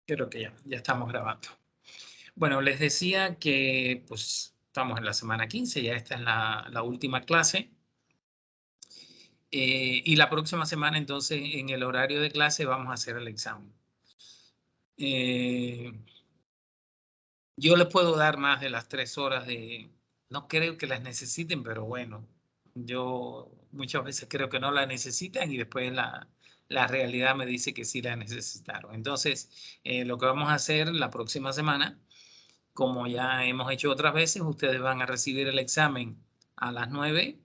Creo que ya estamos grabando. Bueno, les decía que pues estamos en la semana 15, ya esta es la última clase. Y la próxima semana, entonces, en el horario de clase vamos a hacer el examen. Yo les puedo dar más de las 3 horas no creo que las necesiten, pero bueno, yo muchas veces creo que no la necesitan y después la realidad me dice que sí la necesitaron. Entonces, lo que vamos a hacer la próxima semana, como ya hemos hecho otras veces, ustedes van a recibir el examen a las 9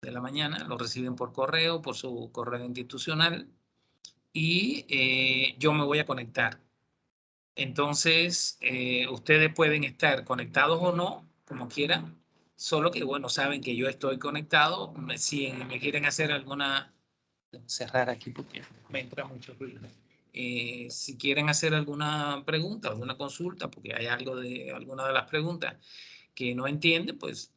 de la mañana, lo reciben por correo, por su correo institucional, y yo me voy a conectar. Entonces, ustedes pueden estar conectados o no, como quieran, solo que, bueno, saben que yo estoy conectado. Si me quieren hacer alguna... Cerrar aquí porque me entra mucho ruido. Si quieren hacer alguna pregunta, alguna consulta, porque hay algo de alguna de las preguntas que no entienden, pues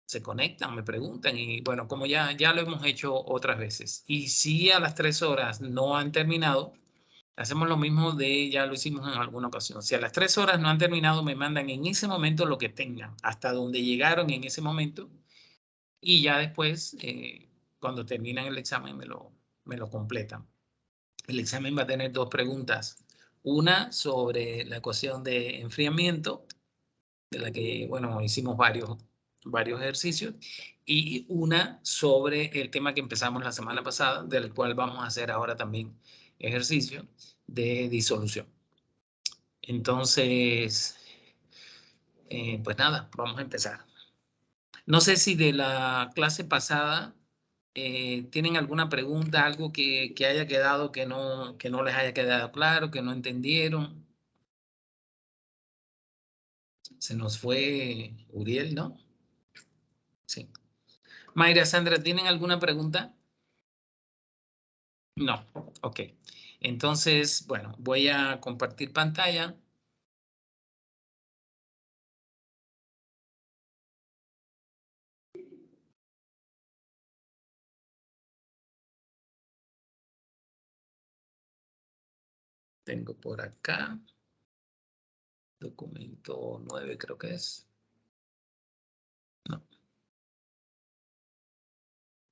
se conectan, me preguntan y bueno, como ya lo hemos hecho otras veces. Y si a las 3 horas no han terminado, hacemos lo mismo ya lo hicimos en alguna ocasión. Si a las 3 horas no han terminado, me mandan en ese momento lo que tengan, hasta donde llegaron en ese momento, y ya después, cuando terminan el examen, me lo completan. El examen va a tener 2 preguntas. Una sobre la ecuación de enfriamiento, de la que, bueno, hicimos varios ejercicios, y una sobre el tema que empezamos la semana pasada, del cual vamos a hacer ahora también ejercicio de disolución. Entonces, pues nada, vamos a empezar. No sé si de la clase pasada tienen alguna pregunta, algo que haya quedado que no les haya quedado claro, que no entendieron. Se nos fue Uriel, ¿no? Sí. Mayra, Sandra, ¿tienen alguna pregunta? No. Ok. Entonces, bueno, voy a compartir pantalla. Tengo por acá. Documento 9 creo que es. No.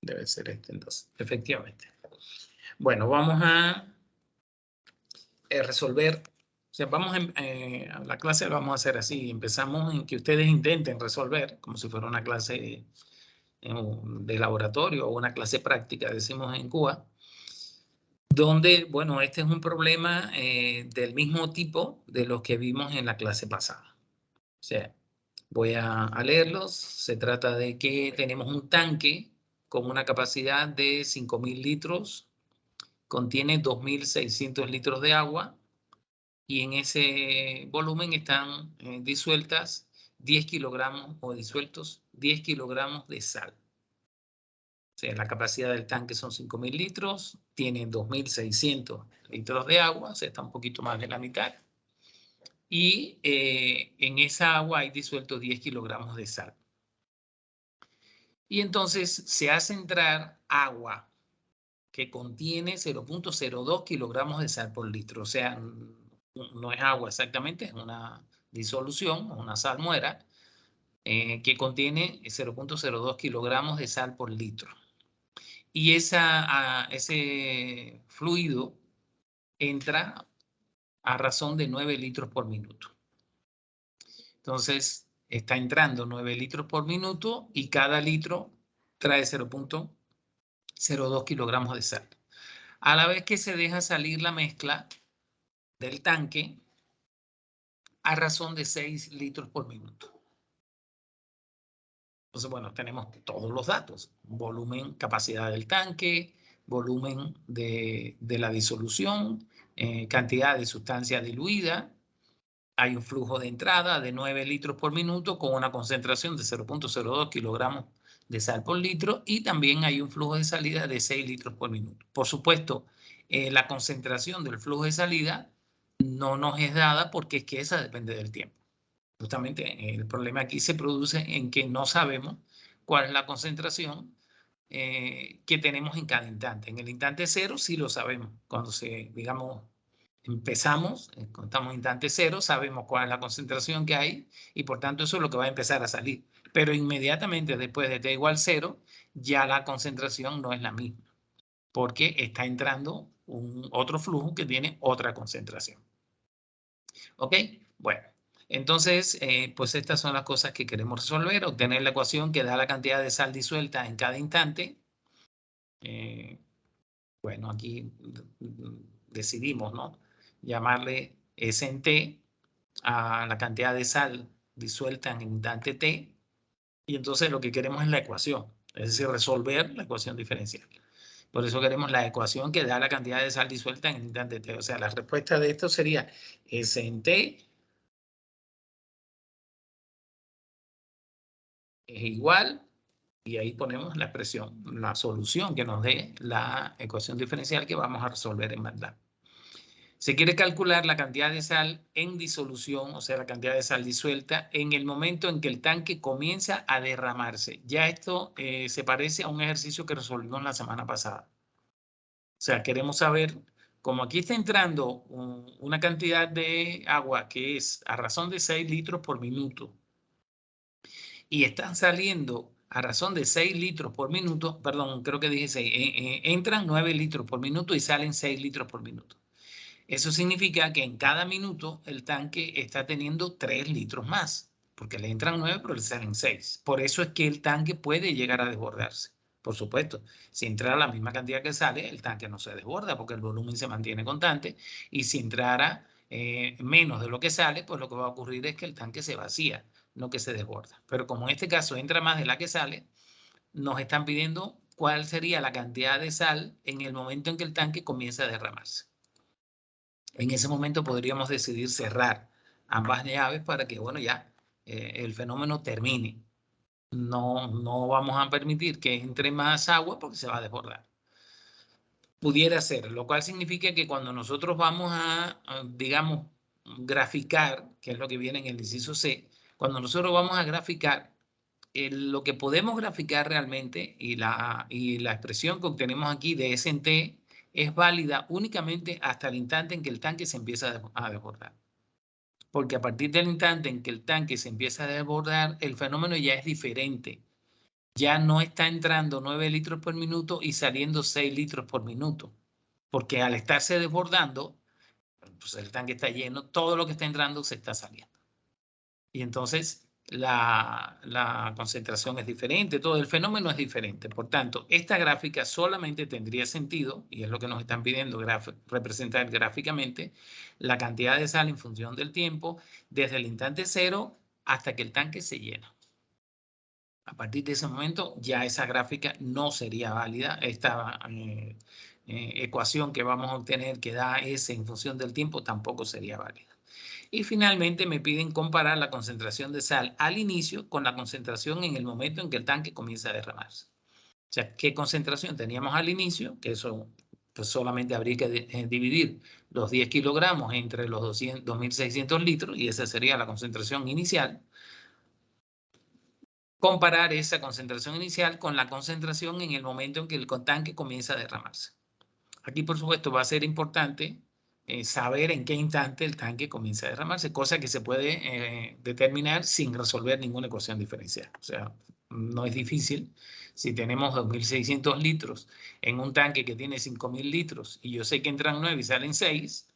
Debe ser este entonces. Efectivamente. Bueno, vamos a resolver. O sea, a la clase lo vamos a hacer así. Empezamos en que ustedes intenten resolver, como si fuera una clase de laboratorio o una clase práctica, decimos en Cuba, donde, bueno, este es un problema del mismo tipo de los que vimos en la clase pasada. O sea, voy a leerlos. Se trata de que tenemos un tanque con una capacidad de 5.000 litros, contiene 2.600 litros de agua y en ese volumen están disueltas 10 kilogramos o disueltos 10 kilogramos de sal. O sea, la capacidad del tanque son 5.000 litros, tiene 2.600 litros de agua, o sea, está un poquito más de la mitad. Y en esa agua hay disueltos 10 kilogramos de sal. Y entonces se hace entrar agua que contiene 0.02 kilogramos de sal por litro. O sea, no es agua exactamente, es una disolución, una salmuera, que contiene 0.02 kilogramos de sal por litro. Y ese fluido entra a razón de 9 litros por minuto. Entonces, está entrando 9 litros por minuto y cada litro trae 0.02 kilogramos de sal. A la vez que se deja salir la mezcla del tanque a razón de 6 litros por minuto. Entonces, bueno, tenemos todos los datos: volumen, capacidad del tanque, volumen de la disolución, cantidad de sustancia diluida. Hay un flujo de entrada de 9 litros por minuto con una concentración de 0.02 kilogramos de sal por litro, y también hay un flujo de salida de 6 litros por minuto. Por supuesto, la concentración del flujo de salida no nos es dada porque es que esa depende del tiempo. Justamente el problema aquí se produce en que no sabemos cuál es la concentración que tenemos en cada instante. En el instante cero sí lo sabemos, cuando digamos, empezamos, contamos instante cero, sabemos cuál es la concentración que hay y por tanto eso es lo que va a empezar a salir. Pero inmediatamente después de t igual 0, ya la concentración no es la misma, porque está entrando otro flujo que tiene otra concentración. ¿Ok? Bueno, entonces, pues estas son las cosas que queremos resolver. Obtener la ecuación que da la cantidad de sal disuelta en cada instante. Bueno, aquí decidimos, ¿no? Llamarle S en T a la cantidad de sal disuelta en el instante T. Y entonces lo que queremos es la ecuación, es decir, resolver la ecuación diferencial. Por eso queremos la ecuación que da la cantidad de sal disuelta en el instante T. O sea, la respuesta de esto sería S en T es igual, y ahí ponemos la expresión, la solución que nos dé la ecuación diferencial que vamos a resolver en MATLAB. Se quiere calcular la cantidad de sal en disolución, o sea, la cantidad de sal disuelta, en el momento en que el tanque comienza a derramarse. Ya esto se parece a un ejercicio que resolvimos la semana pasada. O sea, queremos saber, como aquí está entrando una cantidad de agua que es a razón de 6 litros por minuto, y están saliendo a razón de 6 litros por minuto, perdón, creo que dije 6, entran 9 litros por minuto y salen 6 litros por minuto. Eso significa que en cada minuto el tanque está teniendo 3 litros más, porque le entran 9, pero le salen 6. Por eso es que el tanque puede llegar a desbordarse. Por supuesto, si entrara la misma cantidad que sale, el tanque no se desborda porque el volumen se mantiene constante. Y si entrara menos de lo que sale, pues lo que va a ocurrir es que el tanque se vacía, no que se desborda. Pero como en este caso entra más de la que sale, nos están pidiendo cuál sería la cantidad de sal en el momento en que el tanque comienza a derramarse. En ese momento podríamos decidir cerrar ambas llaves para que, bueno, ya el fenómeno termine. No vamos a permitir que entre más agua porque se va a desbordar. Pudiera ser, lo cual significa que cuando nosotros vamos digamos, graficar, que es lo que viene en el inciso C, cuando nosotros vamos a graficar, lo que podemos graficar realmente y la expresión que obtenemos aquí de S en T es válida únicamente hasta el instante en que el tanque se empieza a desbordar. Porque a partir del instante en que el tanque se empieza a desbordar, el fenómeno ya es diferente. Ya no está entrando 9 litros por minuto y saliendo 6 litros por minuto. Porque al estarse desbordando, pues el tanque está lleno, todo lo que está entrando se está saliendo. Y entonces la concentración es diferente, todo el fenómeno es diferente. Por tanto, esta gráfica solamente tendría sentido, y es lo que nos están pidiendo representar gráficamente, la cantidad de sal en función del tiempo, desde el instante cero hasta que el tanque se llena. A partir de ese momento, ya esa gráfica no sería válida. Esta ecuación que vamos a obtener que da S en función del tiempo tampoco sería válida. Y finalmente me piden comparar la concentración de sal al inicio con la concentración en el momento en que el tanque comienza a derramarse. O sea, ¿qué concentración teníamos al inicio? Que eso pues solamente habría que dividir los 10 kilogramos entre los 2.600 litros y esa sería la concentración inicial. Comparar esa concentración inicial con la concentración en el momento en que el tanque comienza a derramarse. Aquí, por supuesto, va a ser importante saber en qué instante el tanque comienza a derramarse, cosa que se puede determinar sin resolver ninguna ecuación diferencial. O sea, no es difícil. Si tenemos 2.600 litros en un tanque que tiene 5.000 litros y yo sé que entran 9 y salen 6,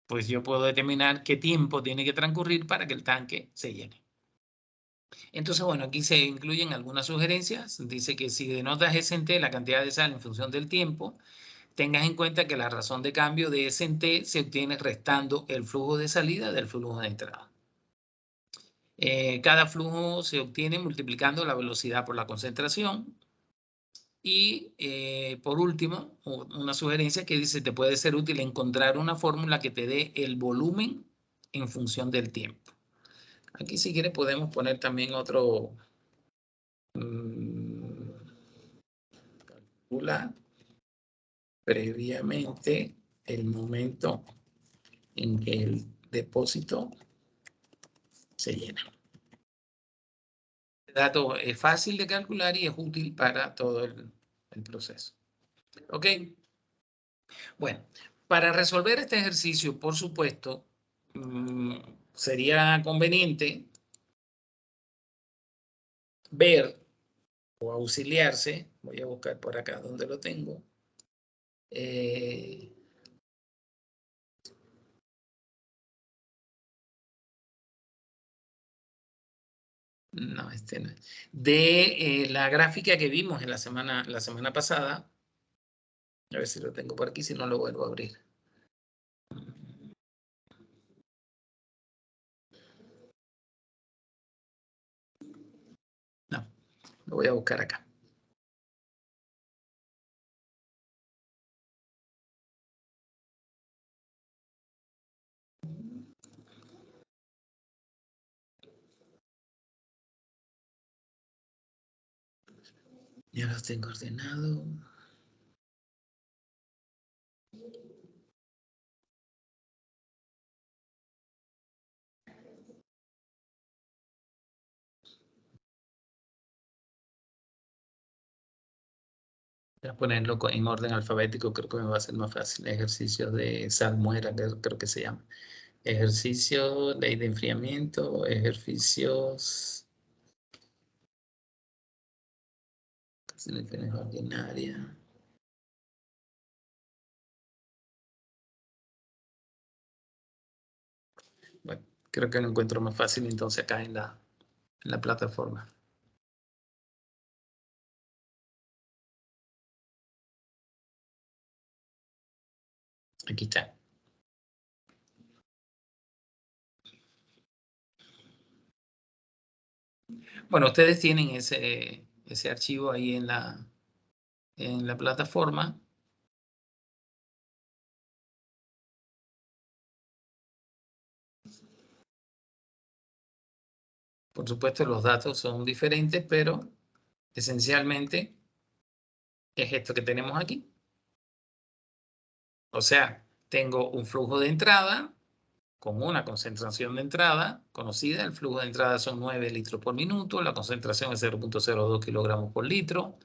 pues yo puedo determinar qué tiempo tiene que transcurrir para que el tanque se llene. Entonces, bueno, aquí se incluyen algunas sugerencias. Dice que si denotas S en T la cantidad de sal en función del tiempo, tengas en cuenta que la razón de cambio de S en T se obtiene restando el flujo de salida del flujo de entrada. Cada flujo se obtiene multiplicando la velocidad por la concentración. Y por último, una sugerencia que dice te puede ser útil encontrar una fórmula que te dé el volumen en función del tiempo. Aquí si quieres podemos poner también otro... calcula previamente el momento en que el depósito se llena. El dato es fácil de calcular y es útil para todo el proceso. ¿Ok? Bueno, Para resolver este ejercicio, por supuesto, sería conveniente ver o auxiliarse. Voy a buscar por acá donde lo tengo. No, este no es. De la gráfica que vimos en la semana pasada. A ver si lo tengo por aquí, si no lo vuelvo a abrir. No, lo voy a buscar acá. Ya los tengo ordenados. Voy a ponerlo en orden alfabético, creo que me va a ser más fácil. Ejercicios de salmuera, creo que se llama. Ejercicio, ley de enfriamiento, ejercicios, selecciones ordinarias. Bueno, creo que lo encuentro más fácil entonces acá en la plataforma. Aquí está. Bueno, ustedes tienen ese archivo ahí en la plataforma. Por supuesto, los datos son diferentes, pero esencialmente es esto que tenemos aquí. O sea, tengo un flujo de entrada con una concentración de entrada conocida. El flujo de entrada son 9 litros por minuto, la concentración es 0,02 kilogramos por litro.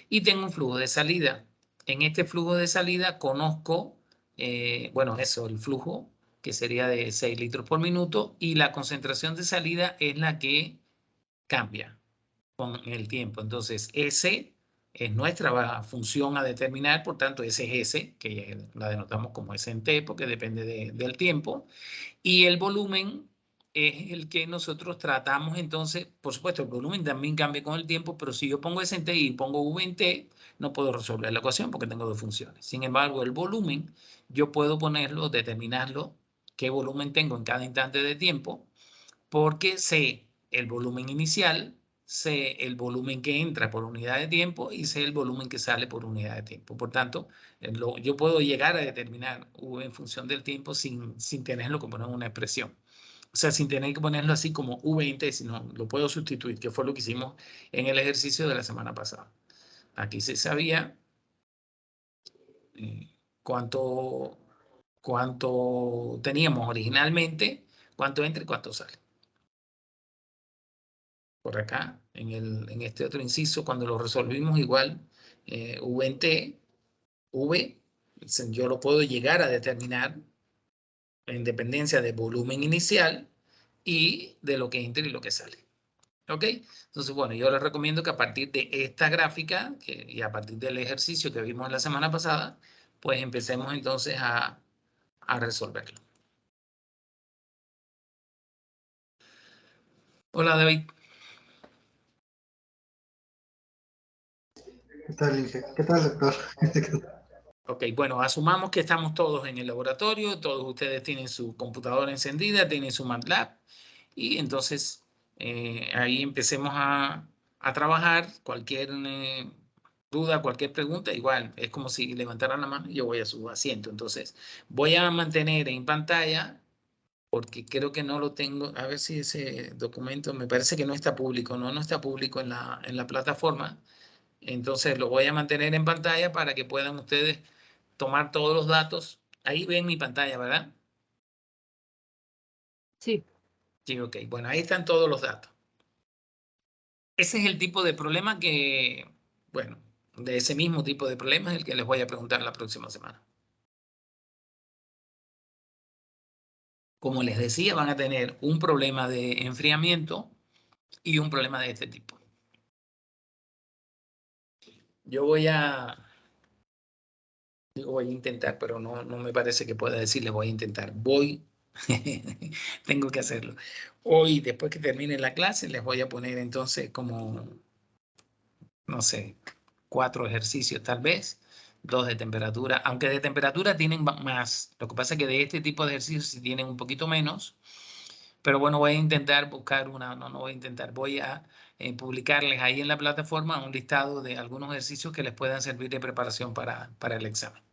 Y tengo un flujo de salida. En este flujo de salida conozco, bueno, eso, el flujo, que sería de 6 litros por minuto, y la concentración de salida es la que cambia con el tiempo. Entonces, S es nuestra función a determinar, por tanto, ese es S, que la denotamos como S en T, porque depende del tiempo. Y el volumen es el que nosotros tratamos. Entonces, por supuesto, el volumen también cambia con el tiempo, pero si yo pongo S en T y pongo V en T, no puedo resolver la ecuación porque tengo dos funciones. Sin embargo, el volumen, yo puedo ponerlo, determinarlo, qué volumen tengo en cada instante de tiempo, porque sé el volumen inicial, sé el volumen que entra por unidad de tiempo y sé el volumen que sale por unidad de tiempo. Por tanto, yo puedo llegar a determinar V en función del tiempo sin tenerlo que poner una expresión. O sea, sin tener que ponerlo así como V en T, sino lo puedo sustituir, que fue lo que hicimos en el ejercicio de la semana pasada. Aquí se sabía cuánto teníamos originalmente, cuánto entra y cuánto sale. Por acá, en este otro inciso, cuando lo resolvimos igual, V en T, V, yo lo puedo llegar a determinar en dependencia del volumen inicial y de lo que entra y lo que sale. ¿Ok? Entonces, bueno, yo les recomiendo que a partir de esta gráfica y a partir del ejercicio que vimos la semana pasada, pues empecemos entonces a resolverlo. Hola, David. ¿Qué tal, Inge? ¿Qué tal, doctor? Ok, bueno, asumamos que estamos todos en el laboratorio, todos ustedes tienen su computadora encendida, tienen su MATLAB, y entonces ahí empecemos a trabajar. Cualquier duda, cualquier pregunta, igual, es como si levantaran la mano y yo voy a su asiento. Entonces, voy a mantener en pantalla, porque creo que no lo tengo, a ver si ese documento, me parece que no está público, no está público en la plataforma. Entonces lo voy a mantener en pantalla para que puedan ustedes tomar todos los datos. Ahí ven mi pantalla, ¿verdad? Sí. Sí, ok. Bueno, ahí están todos los datos. Ese es el tipo de problema bueno, de ese mismo tipo de problema es el que les voy a preguntar la próxima semana. como les decía, van a tener un problema de enfriamiento y un problema de este tipo. Yo voy a intentar, pero no me parece que pueda decirle voy a intentar. Tengo que hacerlo. Hoy, después que termine la clase, les voy a poner entonces como, no sé, 4 ejercicios tal vez, 2 de temperatura, aunque de temperatura tienen más. Lo que pasa es que de este tipo de ejercicios sí tienen un poquito menos, pero bueno, voy a intentar buscar no voy a intentar, voy a publicarles ahí en la plataforma un listado de algunos ejercicios que les puedan servir de preparación para el examen.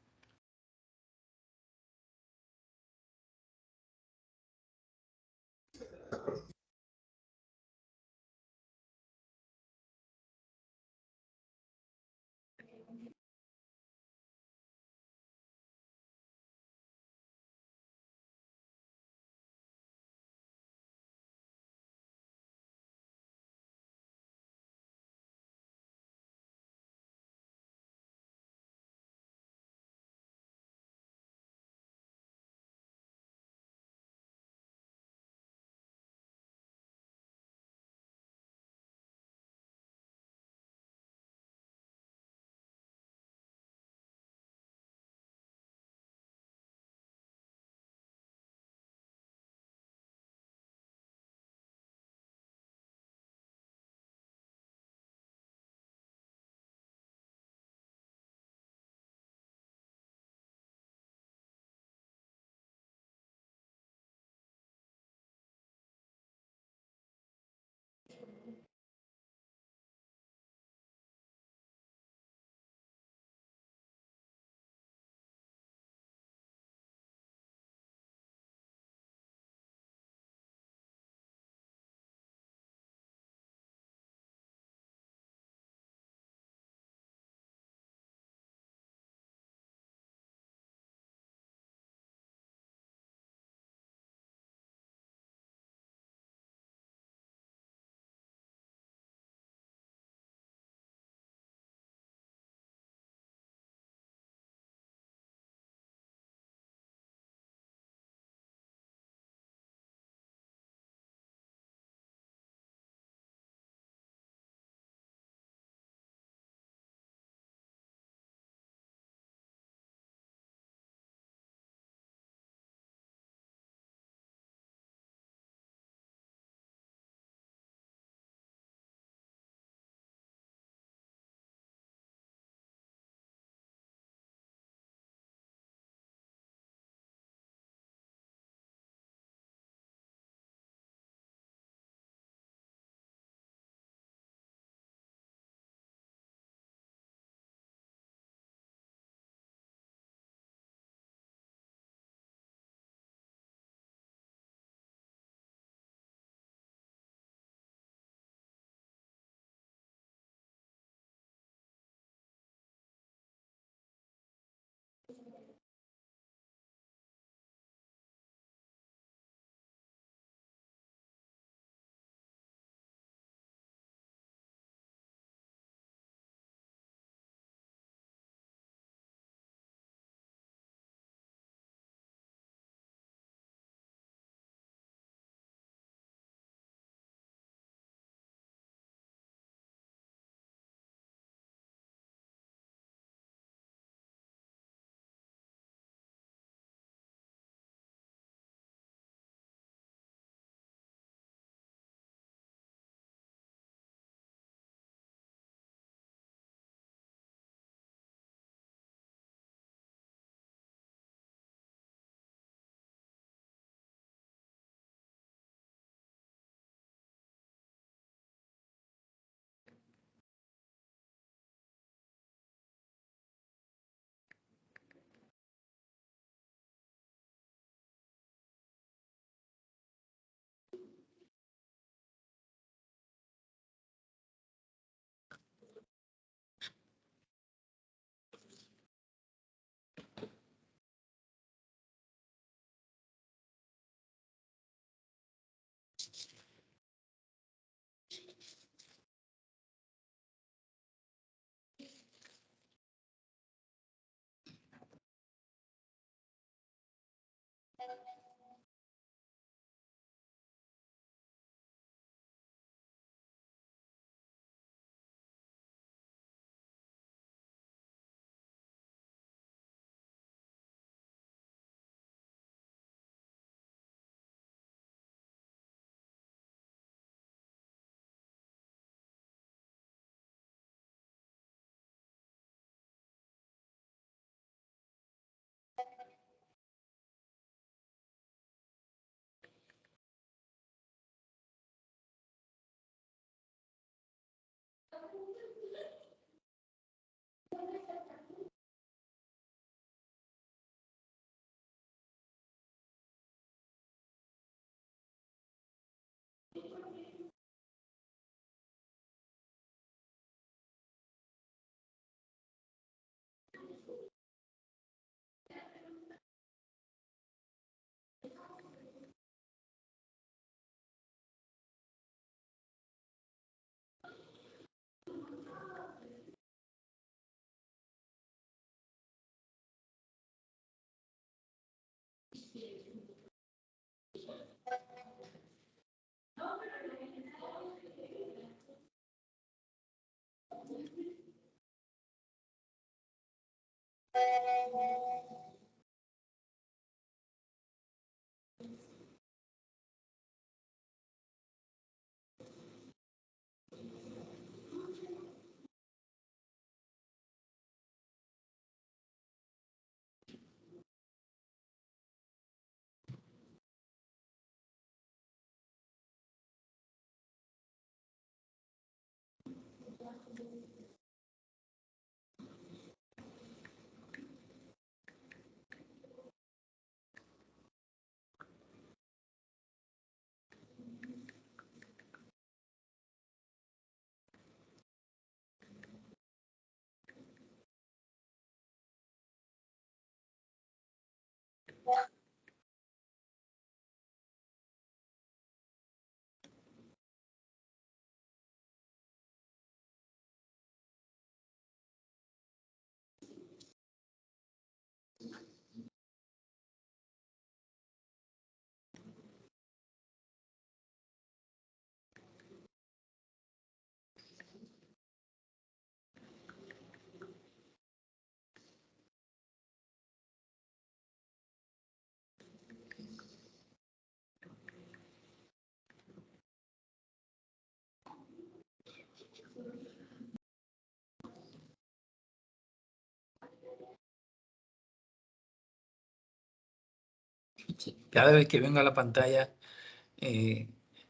Cada vez que vengo a la pantalla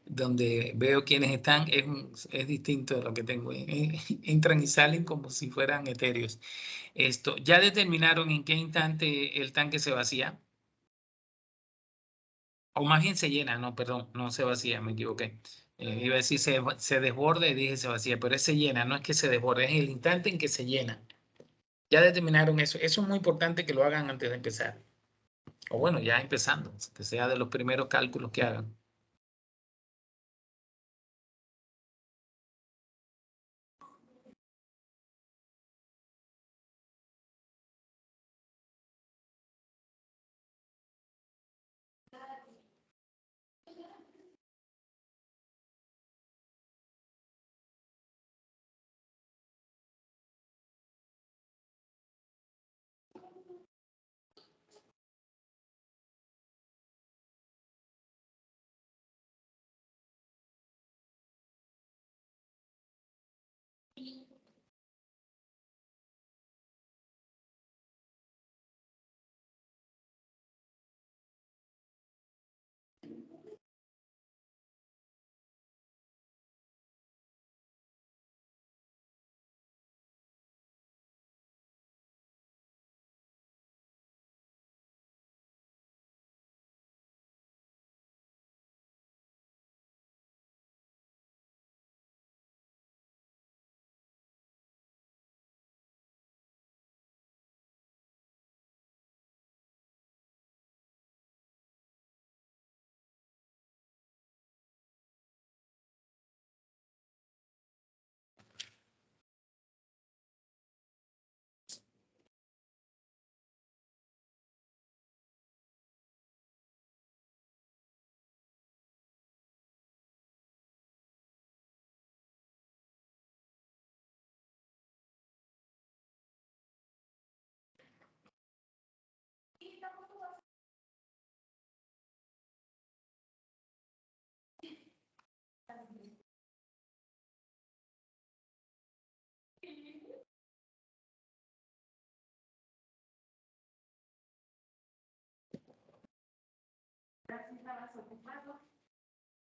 donde veo quiénes están, es distinto de lo que tengo. Entran y salen como si fueran etéreos. Esto, ¿ya determinaron en qué instante el tanque se vacía? O más bien se llena, no, perdón, no se vacía, me equivoqué. Iba a decir se desborda y dije se vacía, pero es se llena, no es que se desborde, es el instante en que se llena. Ya determinaron eso. Eso es muy importante que lo hagan antes de empezar. O bueno, ya empezando, que sea de los primeros cálculos que hagan.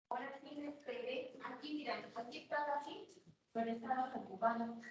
Ahora tienes TV, aquí mira, aquí estás así, pero estabas ocupado.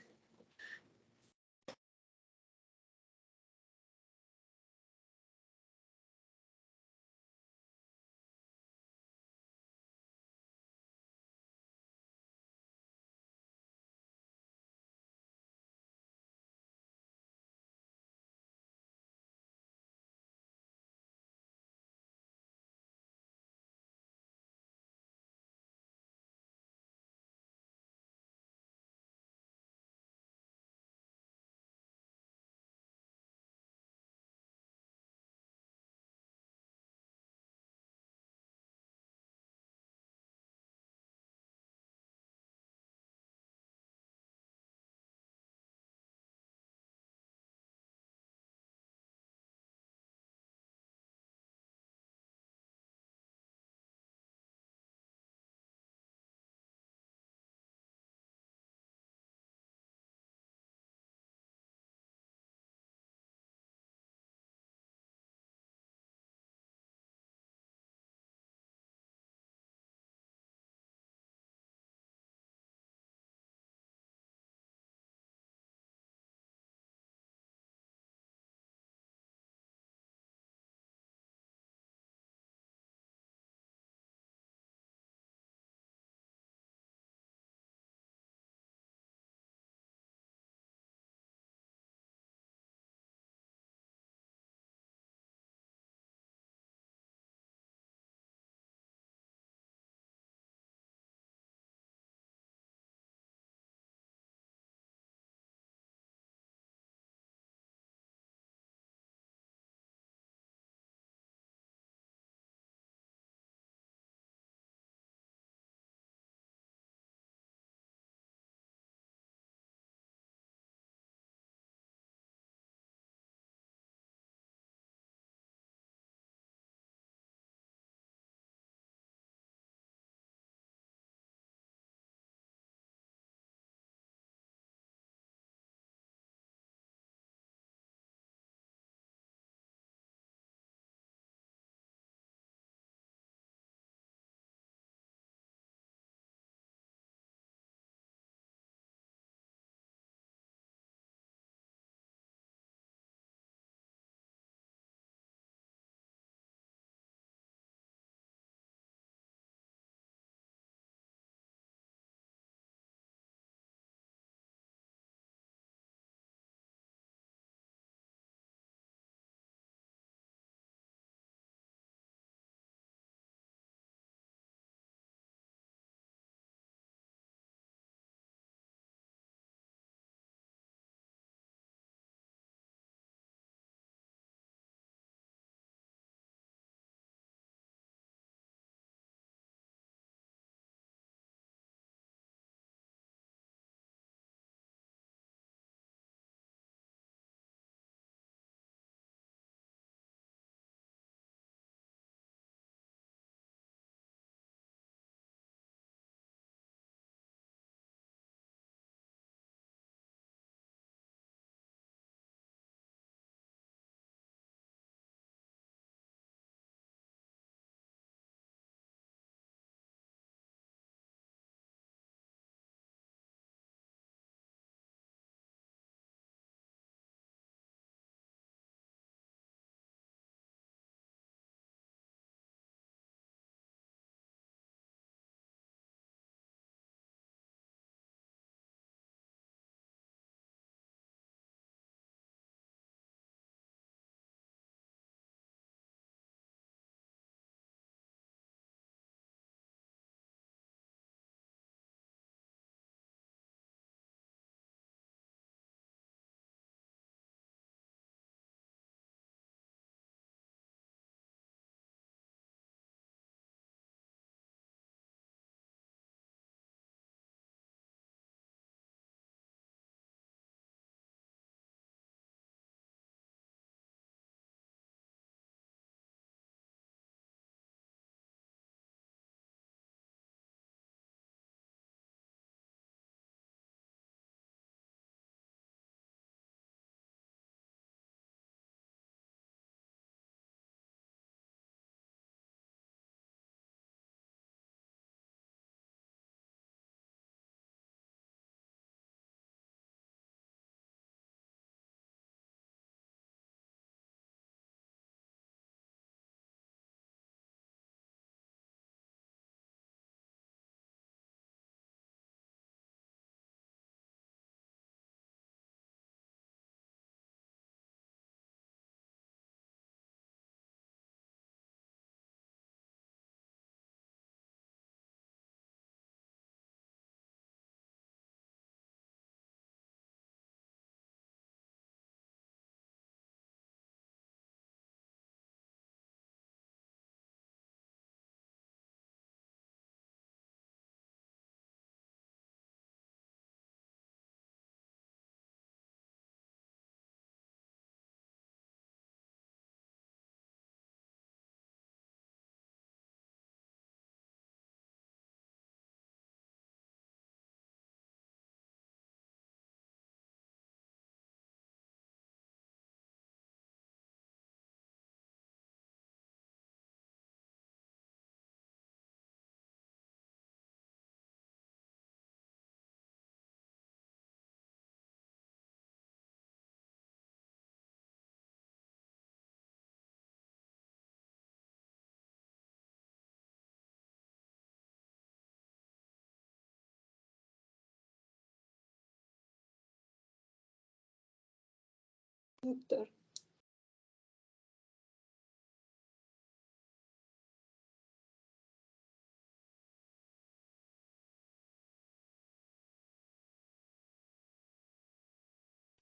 Doctor.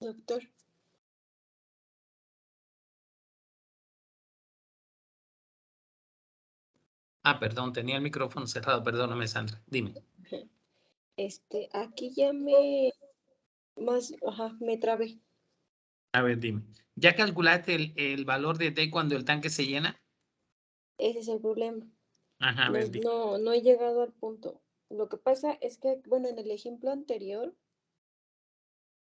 Doctor. Ah, perdón, tenía el micrófono cerrado, perdóname, Sandra. Dime. Aquí ya me trabé. A ver, dime. ¿Ya calculaste el valor de T cuando el tanque se llena? Ese es el problema. Ajá, a ver, dime. No he llegado al punto. Lo que pasa es que, bueno, en el ejemplo anterior,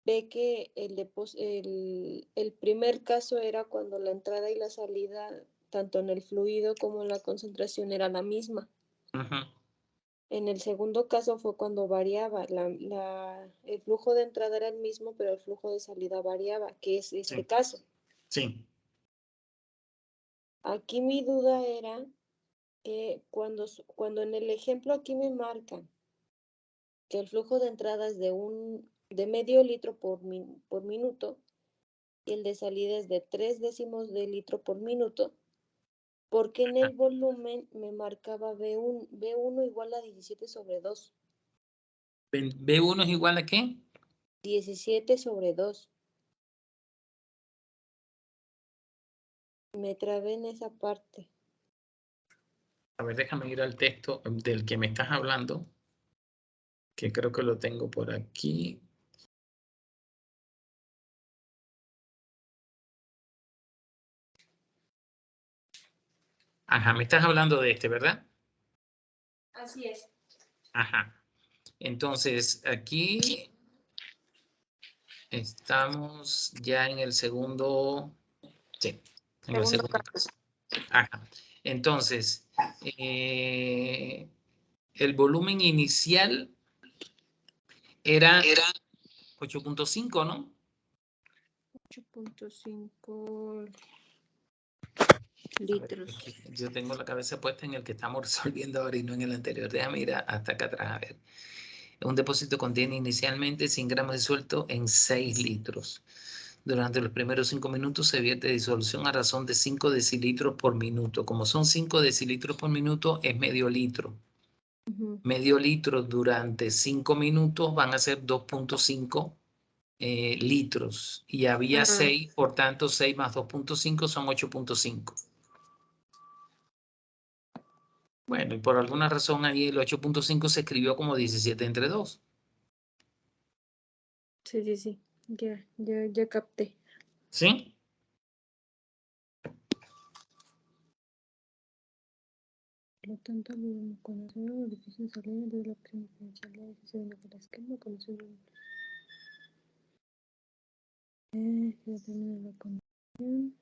ve que el primer caso era cuando la entrada y la salida, tanto en el fluido como en la concentración, era la misma. Ujú. En el segundo caso fue cuando variaba, el flujo de entrada era el mismo, pero el flujo de salida variaba, que es este Sí, caso. sí. Aquí mi duda era que cuando en el ejemplo aquí me marcan que el flujo de entrada es de medio litro por minuto y el de salida es de 3 décimos de litro por minuto, porque en el volumen me marcaba B1 igual a 17/2. ¿B1 es igual a qué? 17/2. Me trabé en esa parte. A ver, déjame ir al texto del que me estás hablando, que creo que lo tengo por aquí. Ajá, me estás hablando de este, ¿verdad? Así es. Ajá. Entonces, aquí estamos ya en el segundo, sí, en el Segundo segundo caso. Ajá. Entonces, el volumen inicial era 8.5, ¿no? 8.5 A ver, litros. yo tengo la cabeza puesta en el que estamos resolviendo ahora y no en el anterior. Déjame ir hasta acá atrás a ver. Un depósito contiene inicialmente 100 gramos disuelto en 6 litros. Durante los primeros 5 minutos se vierte disolución a razón de 5 decilitros por minuto. Como son 5 decilitros por minuto, es medio litro. Medio litro durante 5 minutos van a ser 2.5 litros. Y había 6, por tanto 6 más 2.5 son 8.5. Bueno, y por alguna razón ahí el 8.5 se escribió como 17/2. Sí. Ya capté. ¿Sí? Por lo tanto, al conocer los edificios salientes de la opción diferencial de decisión de la esquema, conocer se determina la condición.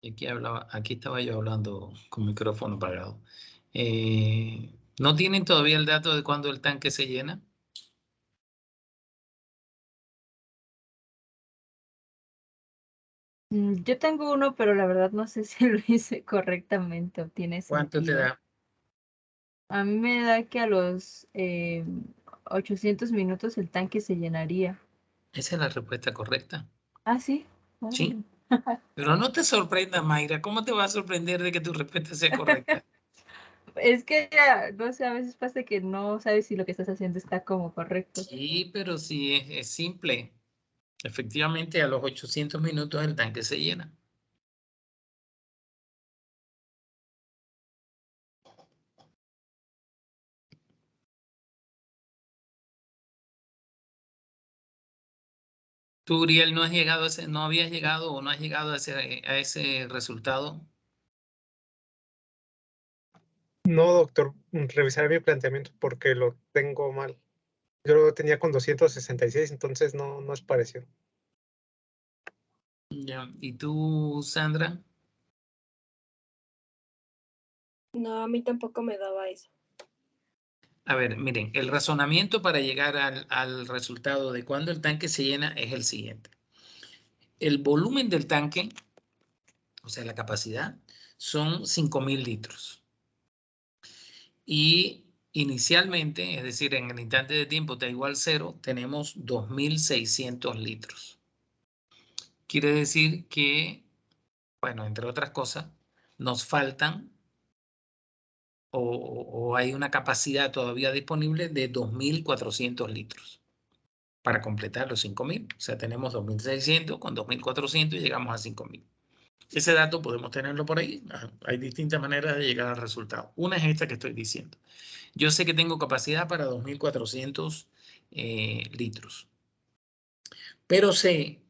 Y aquí estaba yo hablando con micrófono apagado. ¿No tienen todavía el dato de cuándo el tanque se llena? Yo tengo uno, pero la verdad no sé si lo hice correctamente o tiene ¿Cuánto te sentido. da? A mí me da que a los 800 minutos el tanque se llenaría. Esa es la respuesta correcta. Ah, sí. Sí. Órale. Pero no te sorprendas, Mayra. ¿Cómo te va a sorprender de que tu respuesta sea correcta? Es que, no sé, a veces pasa que no sabes si lo que estás haciendo está como correcto. Sí, pero sí, es simple. Efectivamente, a los 800 minutos el tanque se llena. ¿Tú, Uriel, no has llegado a no habías llegado o no has llegado a ese resultado? No, doctor, revisaré mi planteamiento porque lo tengo mal. Yo lo tenía con 266, entonces no es parecido. Ya. ¿Y tú, Sandra? No, a mí tampoco me daba eso. A ver, miren, el razonamiento para llegar al resultado de cuando el tanque se llena es el siguiente. El volumen del tanque, o sea, la capacidad, son 5.000 litros. Y inicialmente, es decir, en el instante de tiempo t igual 0, tenemos 2.600 litros. Quiere decir que, bueno, entre otras cosas, nos faltan o hay una capacidad todavía disponible de 2.400 litros para completar los 5.000. O sea, tenemos 2.600, con 2.400 llegamos a 5.000. Ese dato podemos tenerlo por ahí. Hay distintas maneras de llegar al resultado. Una es esta que estoy diciendo. Yo sé que tengo capacidad para 2.400 litros, pero sé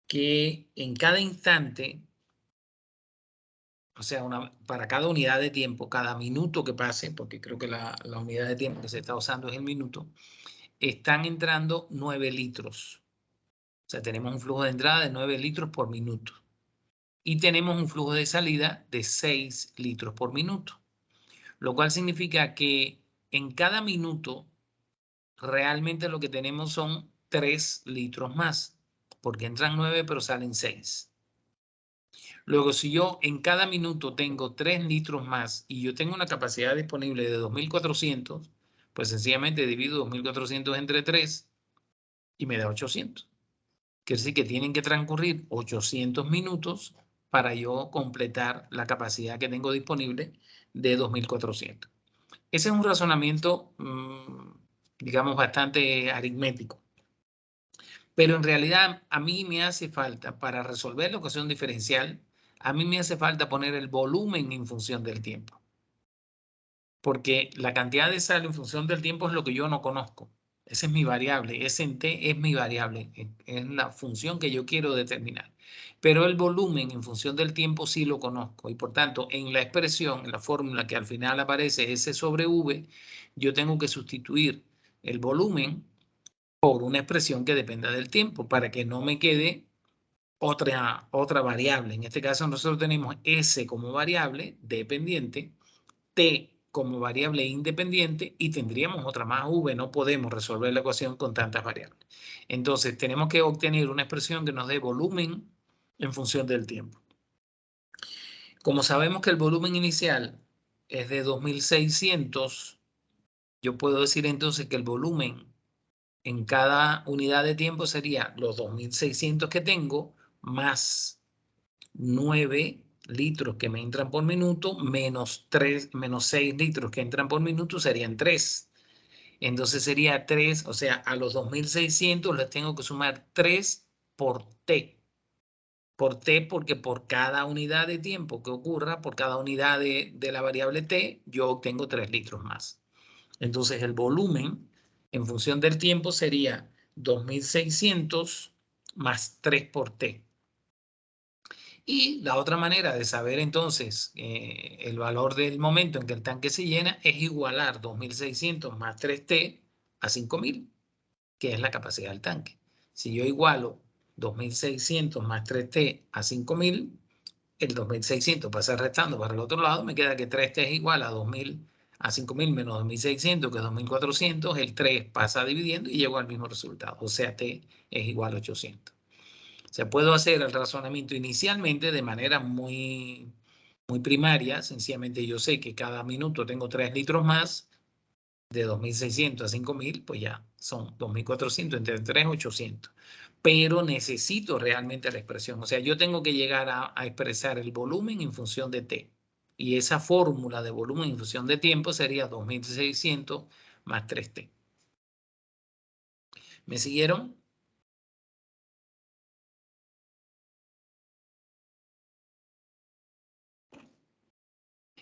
que en cada instante, o sea, para cada unidad de tiempo, cada minuto que pase, porque creo que la unidad de tiempo que se está usando es el minuto, están entrando 9 litros. O sea, tenemos un flujo de entrada de 9 litros por minuto. Y tenemos un flujo de salida de 6 litros por minuto. Lo cual significa que en cada minuto realmente lo que tenemos son 3 litros más. Porque entran 9 pero salen 6. Luego, si yo en cada minuto tengo 3 litros más y yo tengo una capacidad disponible de 2.400, pues sencillamente divido 2.400 entre 3 y me da 800. Quiere decir que tienen que transcurrir 800 minutos para yo completar la capacidad que tengo disponible de 2.400. Ese es un razonamiento, digamos, bastante aritmético. Pero en realidad a mí me hace falta, para resolver la ecuación diferencial, a mí me hace falta poner el volumen en función del tiempo. Porque la cantidad de sal en función del tiempo es lo que yo no conozco. Esa es mi variable, ese en t es mi variable, es la función que yo quiero determinar. Pero el volumen en función del tiempo sí lo conozco y por tanto en la expresión, en la fórmula que al final aparece S sobre V, yo tengo que sustituir el volumen por una expresión que dependa del tiempo para que no me quede otra variable. En este caso nosotros tenemos S como variable dependiente, T como variable independiente y tendríamos otra más V. No podemos resolver la ecuación con tantas variables. Entonces tenemos que obtener una expresión que nos dé volumen en función del tiempo. Como sabemos que el volumen inicial es de 2.600, yo puedo decir entonces que el volumen en cada unidad de tiempo sería los 2.600 que tengo más 9 litros que me entran por minuto menos 6 litros que entran por minuto serían 3. Entonces sería 3, o sea, a los 2.600 les tengo que sumar 3 por T. Por T porque por cada unidad de tiempo que ocurra, por cada unidad de la variable T, yo obtengo 3 litros más. Entonces el volumen en función del tiempo sería 2.600 más 3 por T. Y la otra manera de saber entonces el valor del momento en que el tanque se llena es igualar 2.600 más 3T a 5.000, que es la capacidad del tanque. Si yo igualo 2.600 más 3T a 5.000, el 2600 pasa restando para el otro lado, me queda que 3T es igual a 2000, a 5000 menos 2600, que es 2400, el 3 pasa dividiendo y llego al mismo resultado, o sea, T es igual a 800. O sea, puedo hacer el razonamiento inicialmente de manera muy primaria, sencillamente yo sé que cada minuto tengo 3 litros más, de 2600 a 5000, pues ya son 2400 entre 3, 800. Pero necesito realmente la expresión. O sea, yo tengo que llegar a expresar el volumen en función de T. Y esa fórmula de volumen en función de tiempo sería 2600 más 3T. ¿Me siguieron?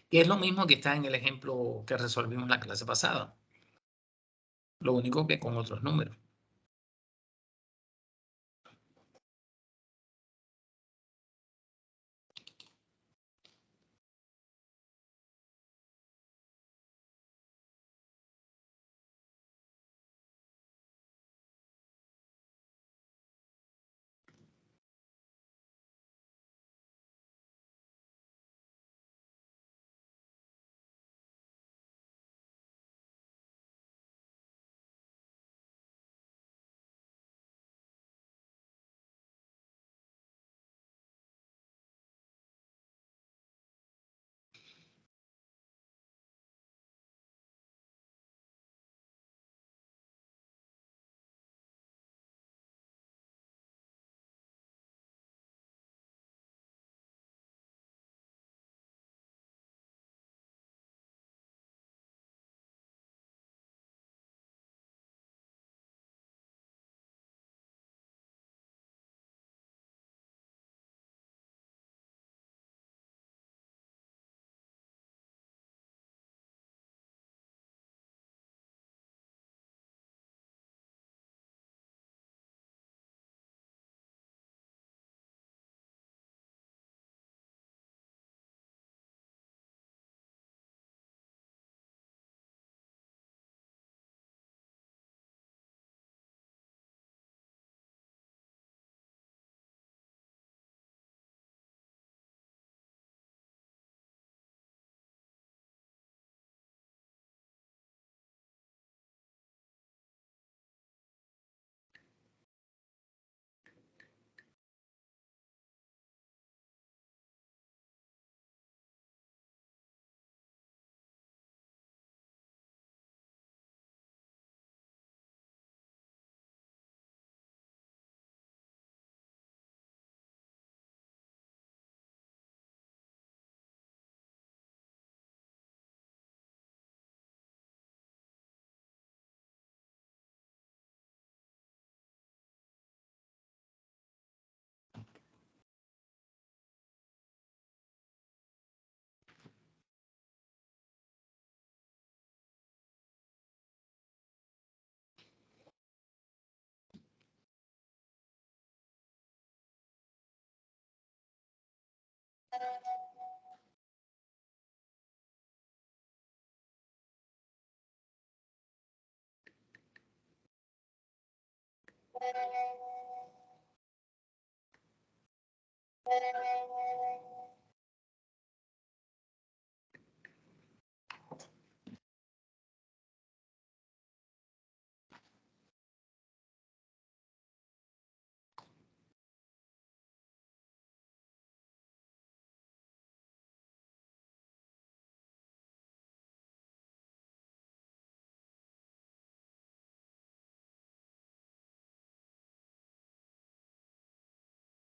Y es lo mismo que está en el ejemplo que resolvimos en la clase pasada. Lo único que con otros números.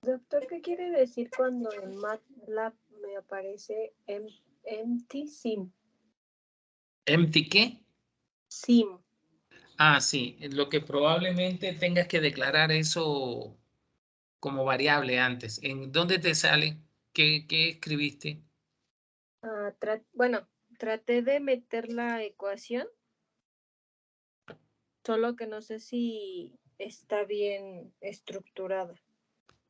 Doctor, ¿qué quiere decir cuando en MATLAB me aparece empty sim? ¿Empty qué? Sim. Ah, sí. Lo que probablemente tengas que declarar eso como variable antes. ¿En dónde te sale? ¿Qué escribiste? Bueno, traté de meter la ecuación, solo que no sé si está bien estructurada.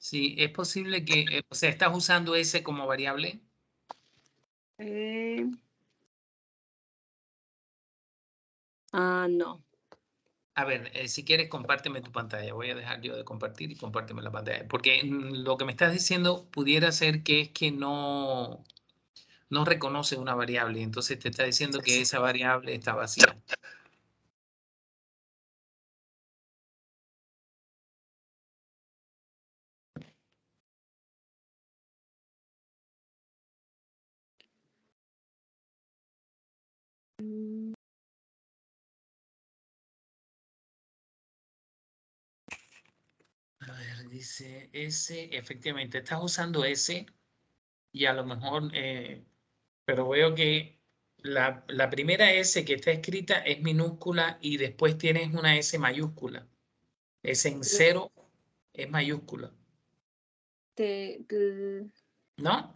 Sí, es posible que, o sea, ¿estás usando S como variable? No. A ver, si quieres, compárteme tu pantalla. Voy a dejar yo de compartir y compárteme la pantalla. Porque lo que me estás diciendo pudiera ser que es que no reconoce una variable. Entonces te está diciendo que esa variable está vacía. Mm, A ver, dice S. Efectivamente, estás usando S y a lo mejor, pero veo que la primera S que está escrita es minúscula y después tienes una S mayúscula. S en cero es mayúscula, ¿no?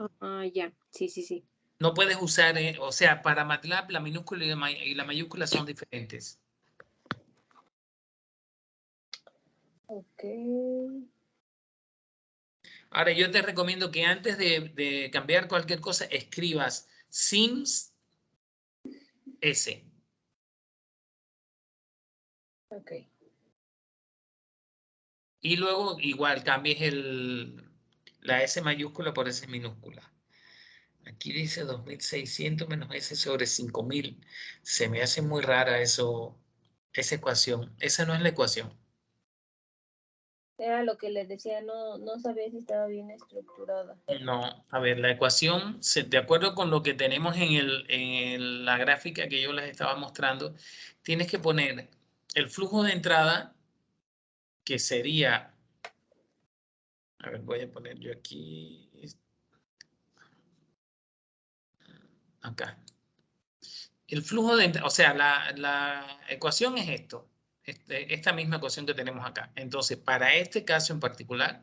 ya, sí, sí, sí. No puedes usar, o sea, para MATLAB la minúscula y la mayúscula son diferentes. Ok. Ahora, yo te recomiendo que antes de cambiar cualquier cosa, escribas Sims S. Ok. Y luego igual cambies la S mayúscula por S minúscula. Aquí dice 2600 menos S sobre 5000. Se me hace muy rara eso, esa ecuación. Esa no es la ecuación. Era lo que les decía, no sabía si estaba bien estructurada. No, a ver, la ecuación, de acuerdo con lo que tenemos en la gráfica que yo les estaba mostrando, tienes que poner el flujo de entrada, que sería, a ver, voy a poner yo aquí, acá. El flujo de entrada, o sea, la ecuación es esto, esta misma ecuación que tenemos acá. Entonces, para este caso en particular,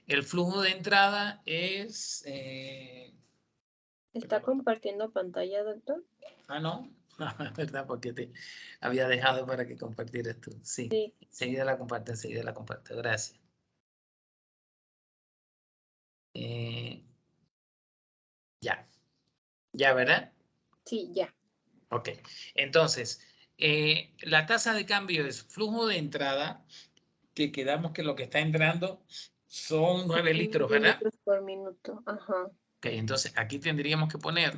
el flujo de entrada es... ¿Está compartiendo pantalla, doctor? Ah, no, ¿verdad? Porque te había dejado para que compartieras tú. Sí, Sí. enseguida la comparto. Gracias. Eh, ya, ya, ¿verdad? Sí, ya. Ok. Entonces, la tasa de cambio es flujo de entrada, que quedamos que lo que está entrando son 9 litros, ¿verdad? Mililitros por minuto. Ajá. Ok, entonces aquí tendríamos que poner,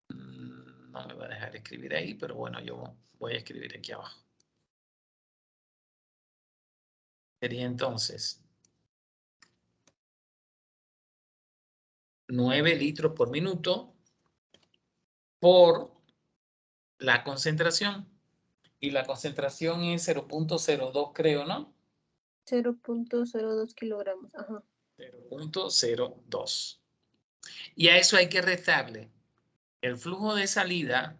no me va a dejar escribir ahí, pero bueno, yo voy a escribir aquí abajo. Sería entonces 9 litros por minuto por la concentración. Y la concentración es 0.02, creo, ¿no? 0.02 kilogramos. Ajá. 0.02. Y a eso hay que restarle el flujo de salida,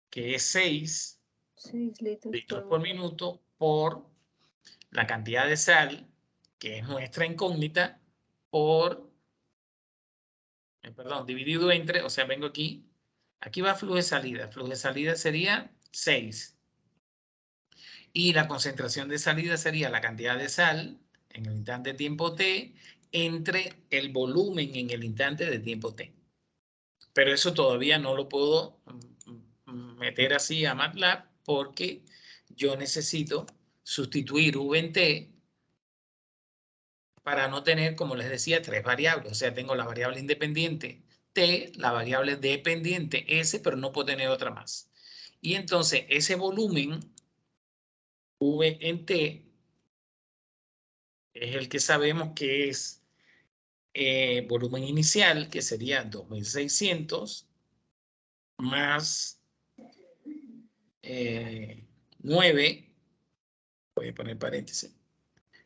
que es 6 6 litros litros por por minuto. minuto, por la cantidad de sal, que es nuestra incógnita, por, perdón, dividido entre, o sea, vengo aquí va flujo de salida. El flujo de salida sería 6. Y la concentración de salida sería la cantidad de sal en el instante de tiempo t entre el volumen en el instante de tiempo t. Pero eso todavía no lo puedo meter así a MATLAB porque yo necesito sustituir V en t para no tener, como les decía, 3 variables. O sea, tengo la variable independiente t, la variable dependiente s, pero no puedo tener otra más. Y entonces ese volumen V en t es el que sabemos que es volumen inicial, que sería 2600 más 9, voy a poner paréntesis,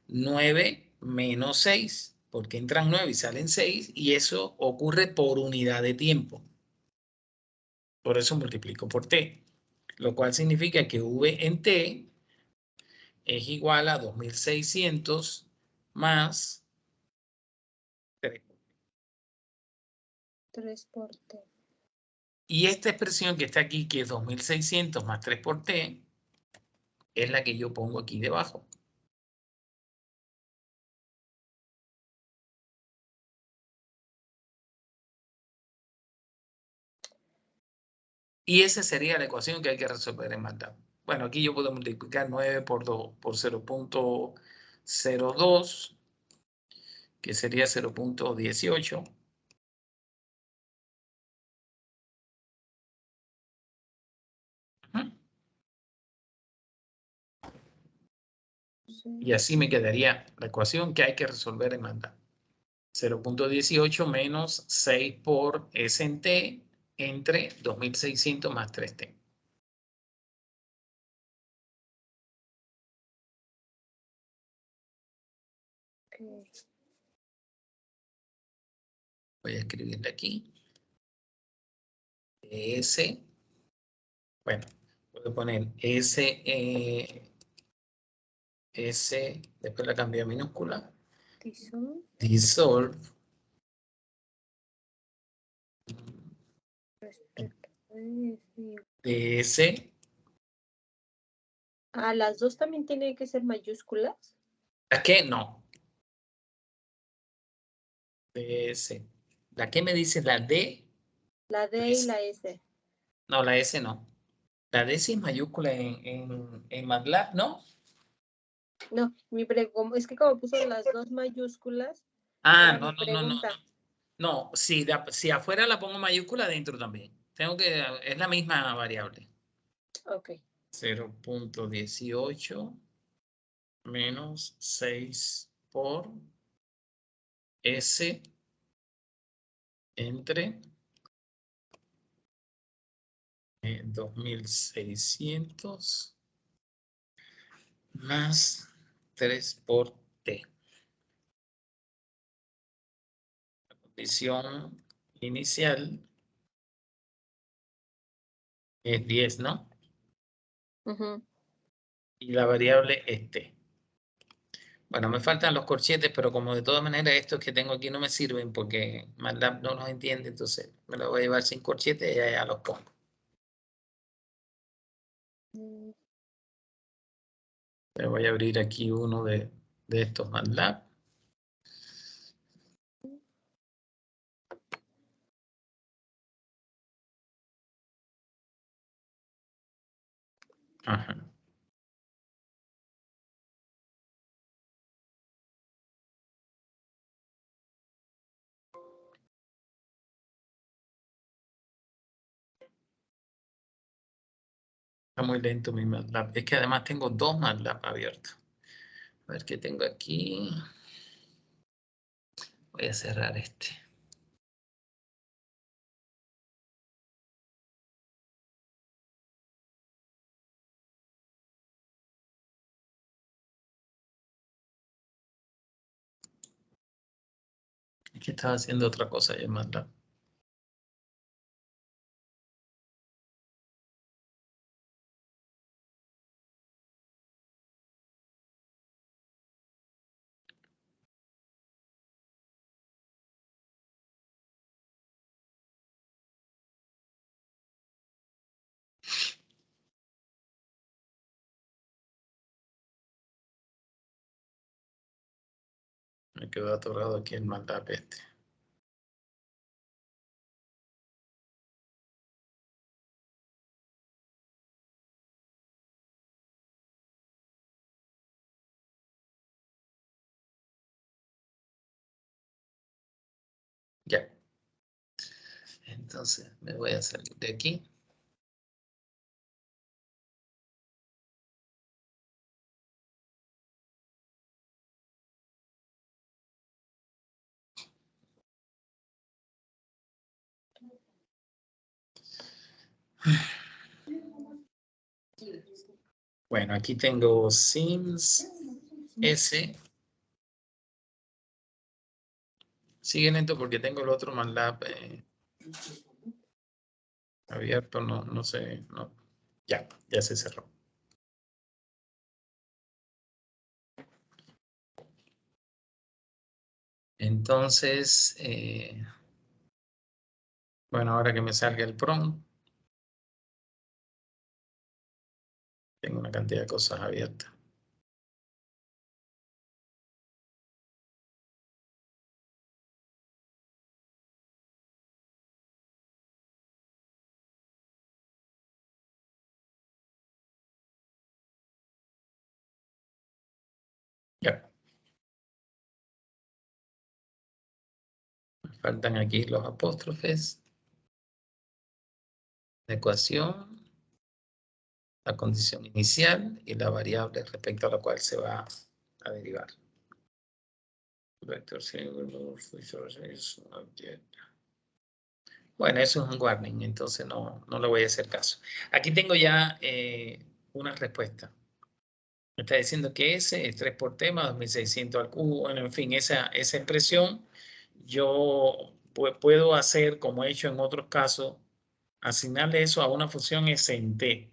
9 menos 6, porque entran 9 y salen 6, y eso ocurre por unidad de tiempo. Por eso multiplico por t, lo cual significa que V en t es igual a 2600 más 3. 3 por T. Y esta expresión que está aquí, que es 2600 más 3 por t, es la que yo pongo aquí debajo. Y esa sería la ecuación que hay que resolver en MATLAB. Bueno, aquí yo puedo multiplicar 9 por 0.02, que sería 0.18. Y así me quedaría la ecuación que hay que resolver en MATLAB. 0.18 menos 6 por S en T entre 2600 más 3T. Voy a escribirle aquí. S. Bueno, puedo poner S. S. Después la cambio a minúscula. Dissolve. DS. Ah, las dos también tienen que ser mayúsculas. ¿La qué? No. DS. ¿La qué me dice? La D. La D y la S. No, la S no. La D sí es mayúscula en MATLAB, ¿no? No, es que como puso las dos mayúsculas, Ah, era no, mi no, no, no. pregunta. No, si afuera la pongo mayúscula, adentro también. Es la misma variable. Ok. 0.18 menos 6 por S entre 2600 más 3 por T. La condición inicial es 10, ¿no? Ujú. Y la variable es T. Bueno, me faltan los corchetes, pero como de todas maneras estos que tengo aquí no me sirven porque MATLAB no los entiende, entonces me los voy a llevar sin corchetes y ya los pongo. Le voy a abrir aquí uno de estos MATLAB. Ajá. Está muy lento mi MATLAB. Es que además tengo dos MATLAB abiertos. A ver qué tengo aquí. Voy a cerrar este. Es que estaba haciendo otra cosa yo en MATLAB. Me quedó atorado aquí el MATLAB este. Ya. Entonces me voy a salir de aquí. Bueno, aquí tengo Sims S. Sigue lento porque tengo el otro MATLAB abierto, no sé, no. Ya se cerró. Entonces, bueno, ahora que me salga el prompt, tengo una cantidad de cosas abiertas. Faltan aquí los apóstrofes. La ecuación, la condición inicial y la variable respecto a la cual se va a derivar. Bueno, eso es un warning, entonces no le voy a hacer caso. Aquí tengo ya una respuesta. Me está diciendo que S es 3 por T más 2600 al cubo. Bueno, en fin, esa expresión yo puedo hacer, como he hecho en otros casos, asignarle eso a una función S en T.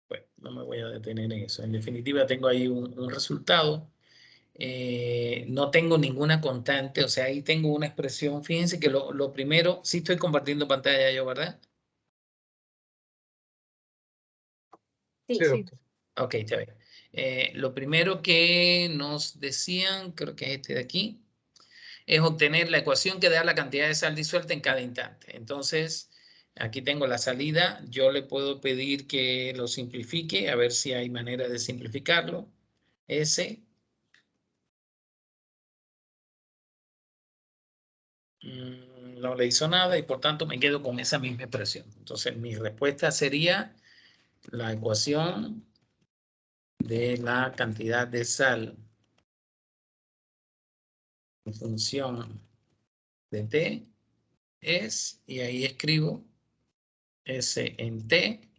Bueno, no me voy a detener en eso. En definitiva, tengo ahí un resultado. No tengo ninguna constante, o sea, ahí tengo una expresión. Fíjense que lo primero, sí estoy compartiendo pantalla yo, ¿verdad? Sí, Sí, Sí. doctor. Ok, está bien. Lo primero que nos decían, creo que es este de aquí, es obtener la ecuación que da la cantidad de sal disuelta en cada instante. Entonces, aquí tengo la salida. Yo le puedo pedir que lo simplifique, a ver si hay manera de simplificarlo. S. No le hizo nada y por tanto me quedo con esa misma expresión. Entonces, mi respuesta sería la ecuación de la cantidad de sal en función de T es, y ahí escribo S en T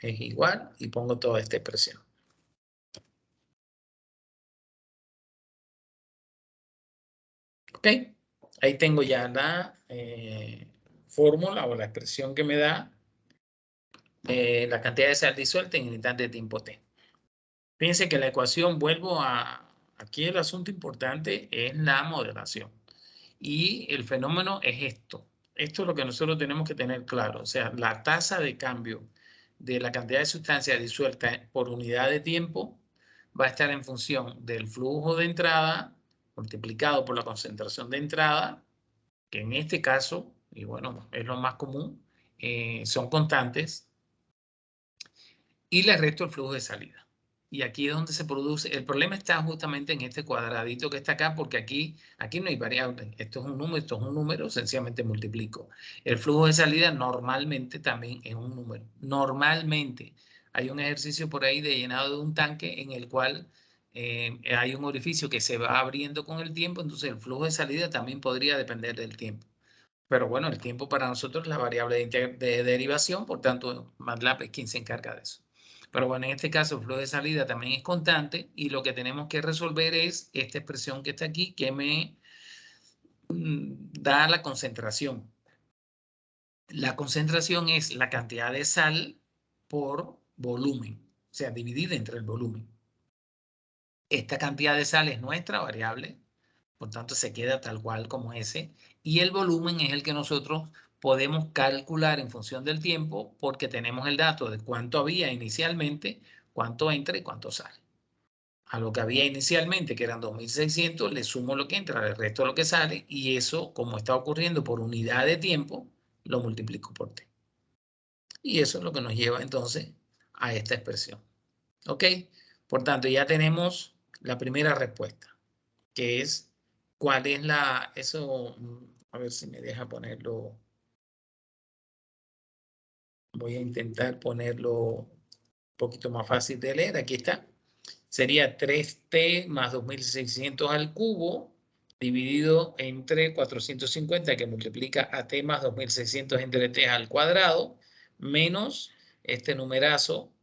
es igual y pongo toda esta expresión. ¿Ok? Ahí tengo ya la fórmula o la expresión que me da la cantidad de sal disuelta en unidad de tiempo T. Fíjense que la ecuación, vuelvo a, aquí el asunto importante es la modelación. Y el fenómeno es esto. Esto es lo que nosotros tenemos que tener claro. O sea, la tasa de cambio de la cantidad de sustancia disuelta por unidad de tiempo va a estar en función del flujo de entrada multiplicado por la concentración de entrada, que en este caso, y bueno, es lo más común, son constantes, y le resto el flujo de salida. Y aquí es donde se produce, el problema está justamente en este cuadradito que está acá, porque aquí no hay variable. Esto es un número, sencillamente multiplico. El flujo de salida normalmente también es un número. Normalmente hay un ejercicio por ahí de llenado de un tanque en el cual hay un orificio que se va abriendo con el tiempo, entonces el flujo de salida también podría depender del tiempo. Pero bueno, el tiempo para nosotros es la variable de derivación, por tanto, MATLAB es quien se encarga de eso. Pero bueno, en este caso el flujo de salida también es constante y lo que tenemos que resolver es esta expresión que está aquí que me da la concentración. La concentración es la cantidad de sal por volumen, o sea, dividida entre el volumen. Esta cantidad de sal es nuestra variable, por tanto se queda tal cual como ese, y el volumen es el que nosotros podemos calcular en función del tiempo porque tenemos el dato de cuánto había inicialmente, cuánto entra y cuánto sale. A lo que había inicialmente, que eran 2600, le sumo lo que entra, el resto lo que sale, y eso, como está ocurriendo por unidad de tiempo, lo multiplico por T. Y eso es lo que nos lleva entonces a esta expresión. ¿Ok? Por tanto, ya tenemos la primera respuesta, que es cuál es a ver si me deja ponerlo. Voy a intentar ponerlo un poquito más fácil de leer. Aquí está. Sería 3t más 2600 al cubo dividido entre 450 que multiplica a t más 2600 entre t al cuadrado menos este numerazo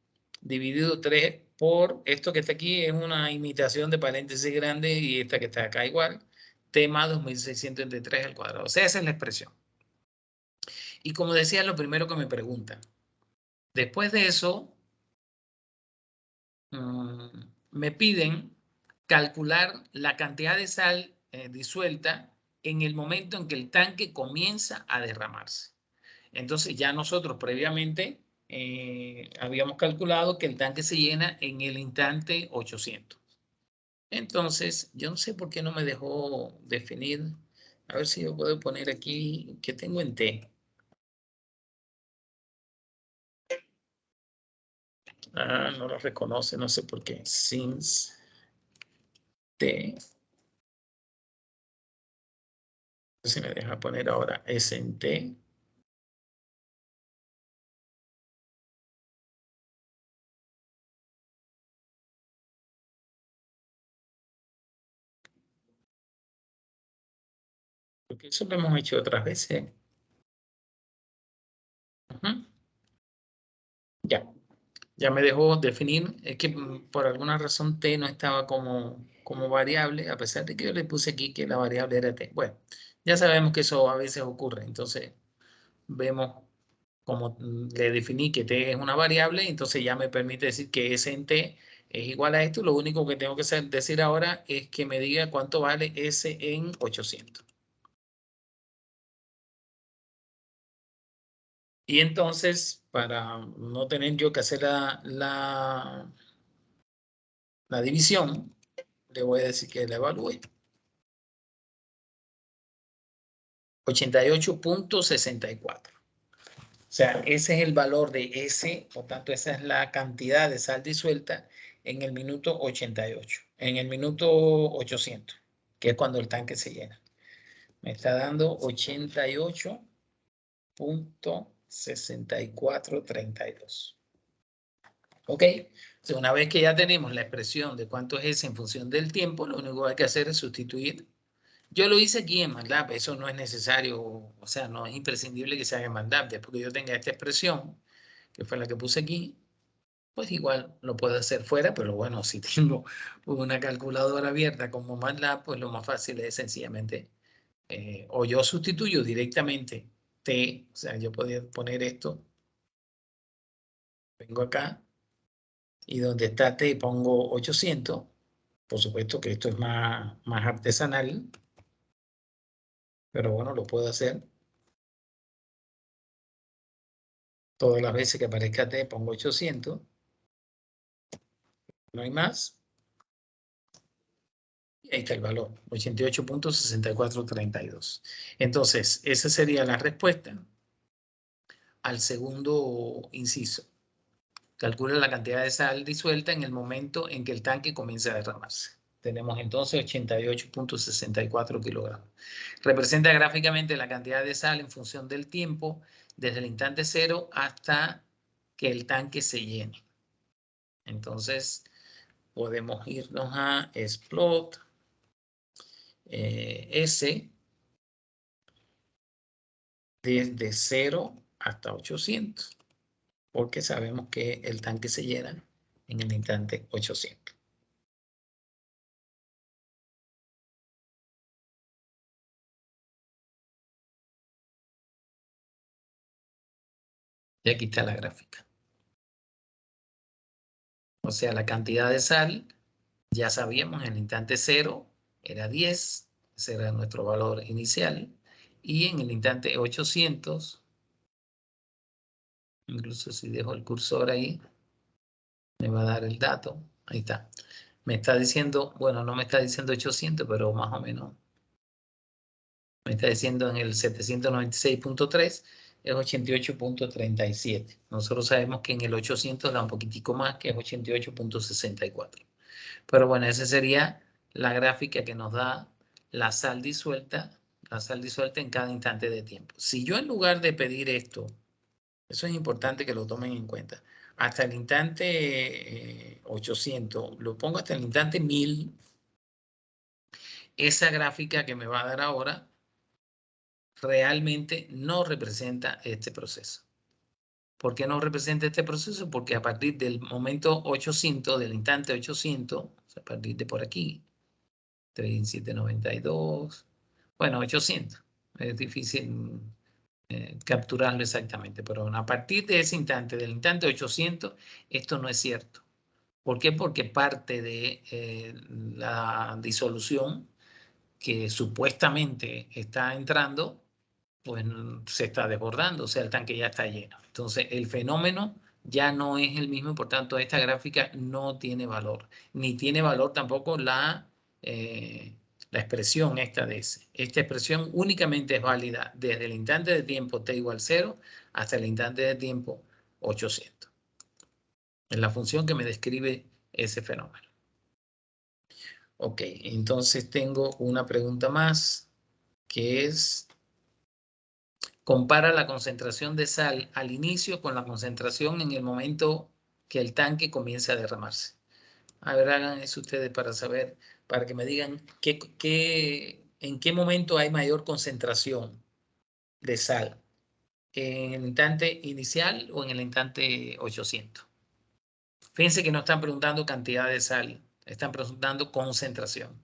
dividido 3 por esto que está aquí es una imitación de paréntesis grande y esta que está acá igual, t más 2600 entre 3 al cuadrado. O sea, esa es la expresión. Y como decía, lo primero que me preguntan. Después de eso, me piden calcular la cantidad de sal disuelta en el momento en que el tanque comienza a derramarse. Entonces ya nosotros previamente habíamos calculado que el tanque se llena en el instante 800. Entonces, yo no sé por qué no me dejó definir. A ver si yo puedo poner aquí, ¿qué tengo en T? Ah, no lo reconoce, no sé por qué. Since T. Si me deja poner ahora S en T. Porque eso lo hemos hecho otras veces. Ujú. Ya me dejó definir. Es que por alguna razón T no estaba como variable, a pesar de que yo le puse aquí que la variable era T. Bueno, ya sabemos que eso a veces ocurre. Entonces, vemos como le definí que T es una variable, entonces ya me permite decir que S en T es igual a esto. Lo único que tengo que decir ahora es que me diga cuánto vale S en 800. Y entonces, para no tener yo que hacer la división, le voy a decir que la evalúe. 88.64. O sea, ese es el valor de S, por tanto, esa es la cantidad de sal disuelta en el minuto 88, en el minuto 800, que es cuando el tanque se llena. Me está dando 88.6432. ¿Ok? Entonces, una vez que ya tenemos la expresión de cuánto es S en función del tiempo, lo único que hay que hacer es sustituir. Yo lo hice aquí en MATLAB, eso no es necesario, o sea, no es imprescindible que se haga en MATLAB. Después que yo tenga esta expresión, que fue la que puse aquí, pues igual lo puedo hacer fuera, pero bueno, si tengo una calculadora abierta como MATLAB, pues lo más fácil es sencillamente, o yo sustituyo directamente T, o sea, yo podría poner esto, vengo acá, y donde está T pongo 800, por supuesto que esto es más artesanal, pero bueno, lo puedo hacer. Todas las veces que aparezca T pongo 800. No hay más. Y ahí está el valor, 88.6432. Entonces, esa sería la respuesta al segundo inciso. Calcula la cantidad de sal disuelta en el momento en que el tanque comienza a derramarse. Tenemos entonces 88.64 kilogramos. Representa gráficamente la cantidad de sal en función del tiempo desde el instante cero hasta que el tanque se llene. Entonces, podemos irnos a Explode S desde 0 hasta 800, porque sabemos que el tanque se llena en el instante 800. Y aquí está la gráfica. O sea, la cantidad de sal, ya sabíamos, en el instante 0 era 10, ese era nuestro valor inicial, y en el instante 800, incluso si dejo el cursor ahí, me va a dar el dato, ahí está. Me está diciendo, bueno, no me está diciendo 800, pero más o menos me está diciendo en el 796.3 es 88.37. Nosotros sabemos que en el 800 da un poquitico más, que es 88.64. Pero bueno, esa sería la gráfica que nos da la sal disuelta en cada instante de tiempo. Si yo en lugar de pedir esto, eso es importante que lo tomen en cuenta, hasta el instante 800, lo pongo hasta el instante 1000, esa gráfica que me va a dar ahora realmente no representa este proceso. ¿Por qué no representa este proceso? Porque a partir del momento 800, del instante 800, o sea, a partir de por aquí, 3792, bueno, 800, es difícil capturarlo exactamente, pero a partir de ese instante, del instante 800, esto no es cierto. ¿Por qué? Porque parte de la disolución que supuestamente está entrando, pues se está desbordando, o sea, el tanque ya está lleno. Entonces, el fenómeno ya no es el mismo, por tanto, esta gráfica no tiene valor, ni tiene valor tampoco la La expresión esta de S. Esta expresión únicamente es válida desde el instante de tiempo t igual 0 hasta el instante de tiempo 800. Es la función que me describe ese fenómeno. Ok, entonces tengo una pregunta más, que es, compara la concentración de sal al inicio con la concentración en el momento que el tanque comience a derramarse. A ver, hagan eso ustedes para saber, para que me digan en qué momento hay mayor concentración de sal. ¿En el instante inicial o en el instante 800? Fíjense que no están preguntando cantidad de sal, están preguntando concentración.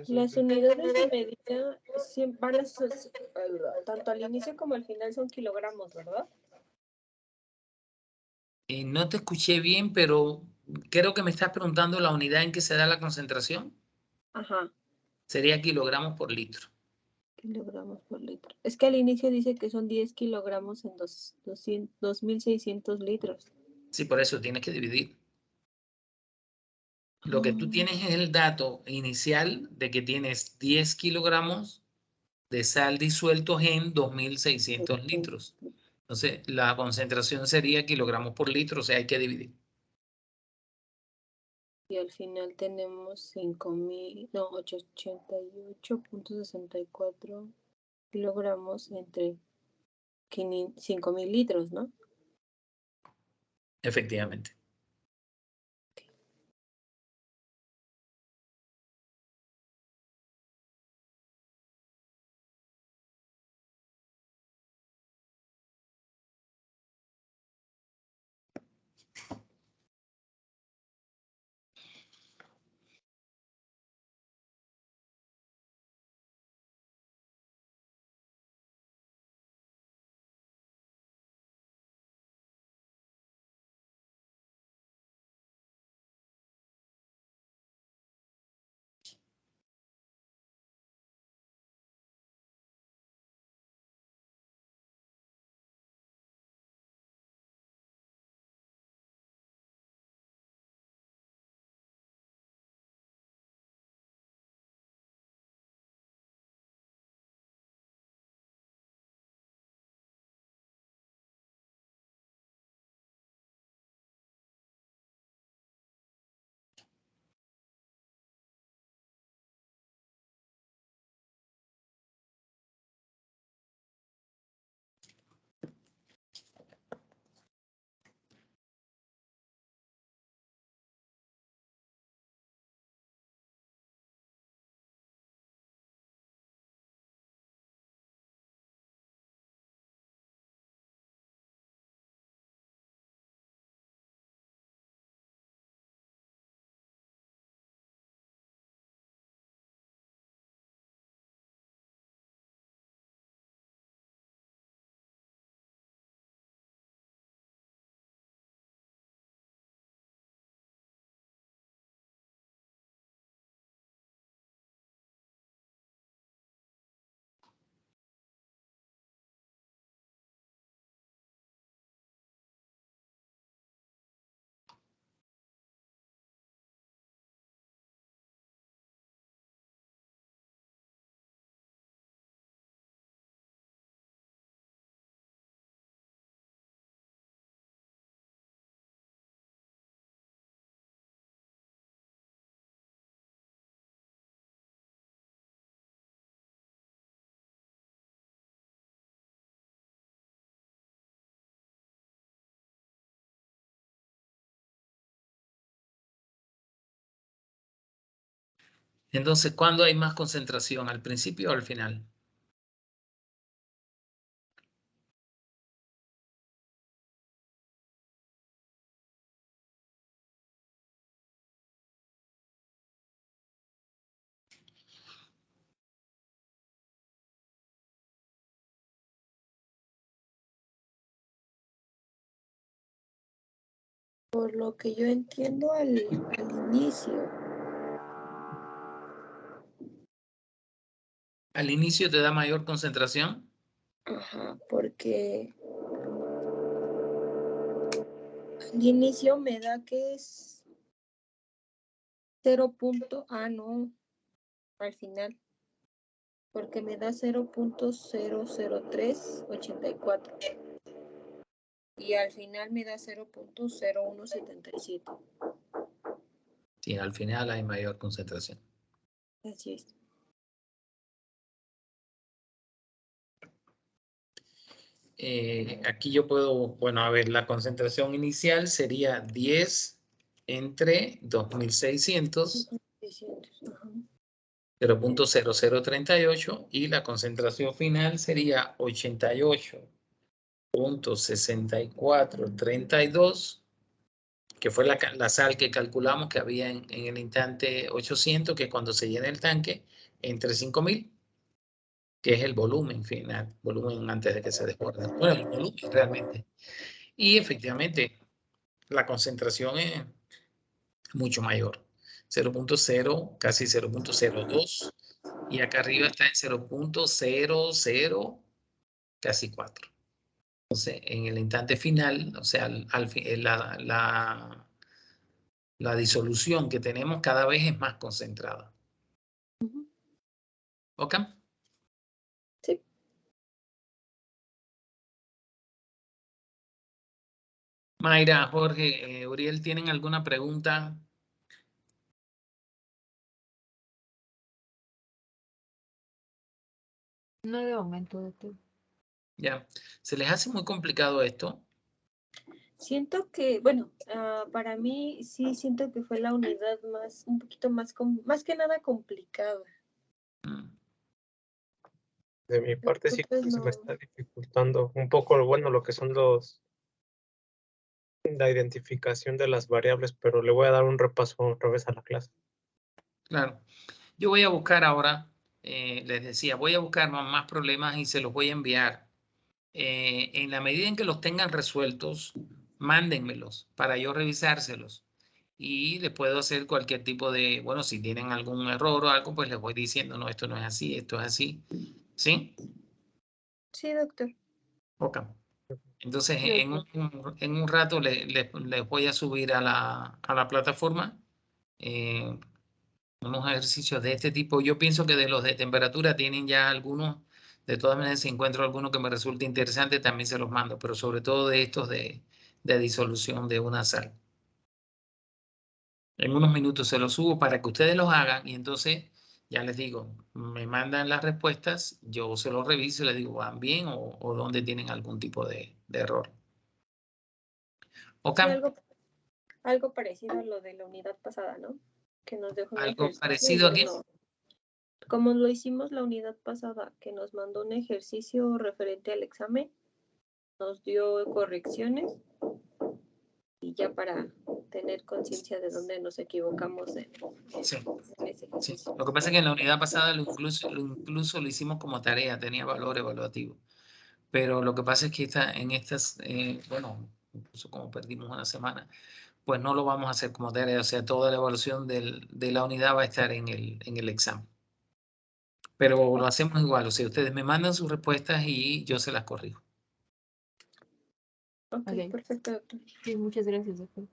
Las unidades de medida siempre tanto al inicio como al final son kilogramos, ¿verdad? No te escuché bien, pero creo que me estás preguntando la unidad en que se da la concentración. Ajá, Sería kilogramos por litro. kilogramos por litro. Es que al inicio dice que son 10 kilogramos en 2.600 litros. Sí, por eso tienes que dividir. Lo que tú tienes es el dato inicial de que tienes 10 kilogramos de sal disueltos en 2.600 litros. Entonces, la concentración sería kilogramos por litro, o sea, hay que dividir. Y al final tenemos 888.64 kilogramos entre 5.000 litros, ¿no? Efectivamente. Entonces, ¿cuándo hay más concentración? ¿Al principio o al final? Por lo que yo entiendo al inicio. ¿Al inicio te da mayor concentración? Ajá, porque al inicio me da que es 0. No, al final, porque me da 0.00384 y al final me da 0.0177. Sí, al final hay mayor concentración. Así es. Aquí yo puedo, bueno, a ver, la concentración inicial sería 10 entre 2600, 600, ajá. 0.0038 y la concentración final sería 88.6432, que fue la sal que calculamos que había en el instante 800, que es cuando se llena el tanque, entre 5000, que es el volumen final, volumen antes de que se desborde. Bueno, el volumen realmente. Y efectivamente, la concentración es mucho mayor, 0.0, casi 0.02, y acá arriba está en 0.00, casi 4. Entonces, en el instante final, o sea, la disolución que tenemos cada vez es más concentrada. Ujú. ¿Ok? Sí. Mayra, Jorge, Uriel, ¿tienen alguna pregunta? No de momento, doctor. Ya. ¿Se les hace muy complicado esto? Siento que, bueno, para mí sí siento que fue la unidad un poquito más, más que nada complicada. Mm. De mi parte sí Otras se me no. está dificultando un poco, bueno, lo que son la identificación de las variables, pero le voy a dar un repaso otra vez a la clase. Claro. Yo voy a buscar ahora, les decía, voy a buscar más problemas y se los voy a enviar. En la medida en que los tengan resueltos, mándenmelos para yo revisárselos. Y les puedo hacer cualquier tipo de, bueno, si tienen algún error o algo, pues les voy diciendo, no, esto no es así, esto es así. ¿Sí? Sí, doctor. Ok. Entonces, Sí, en un rato les voy a subir a la plataforma unos ejercicios de este tipo. Yo pienso que de los de temperatura tienen ya algunos. De todas maneras, si encuentro alguno que me resulte interesante, también se los mando, pero sobre todo de estos de disolución de una sal. En unos minutos se los subo para que ustedes los hagan y entonces, ya les digo, me mandan las respuestas, yo se los reviso y les digo, ¿van bien o dónde tienen algún tipo de error? ¿Ok? sí, algo parecido a lo de la unidad pasada, ¿no? Que nos dejó un ¿Algo ejercicio y parecido aquí? bueno, como lo hicimos la unidad pasada, que nos mandó un ejercicio referente al examen, nos dio correcciones y ya para tener conciencia de dónde nos equivocamos en Sí. ese Sí, ejercicio. lo que pasa es que en la unidad pasada incluso lo hicimos como tarea, tenía valor evaluativo. Pero lo que pasa es que en estas, bueno, incluso como perdimos una semana, pues no lo vamos a hacer como tarea. O sea, toda la evaluación de la unidad va a estar en el examen. Pero lo hacemos igual. O sea, ustedes me mandan sus respuestas y yo se las corrijo. Ok, Ok. perfecto, doctor. Sí, muchas gracias, doctor.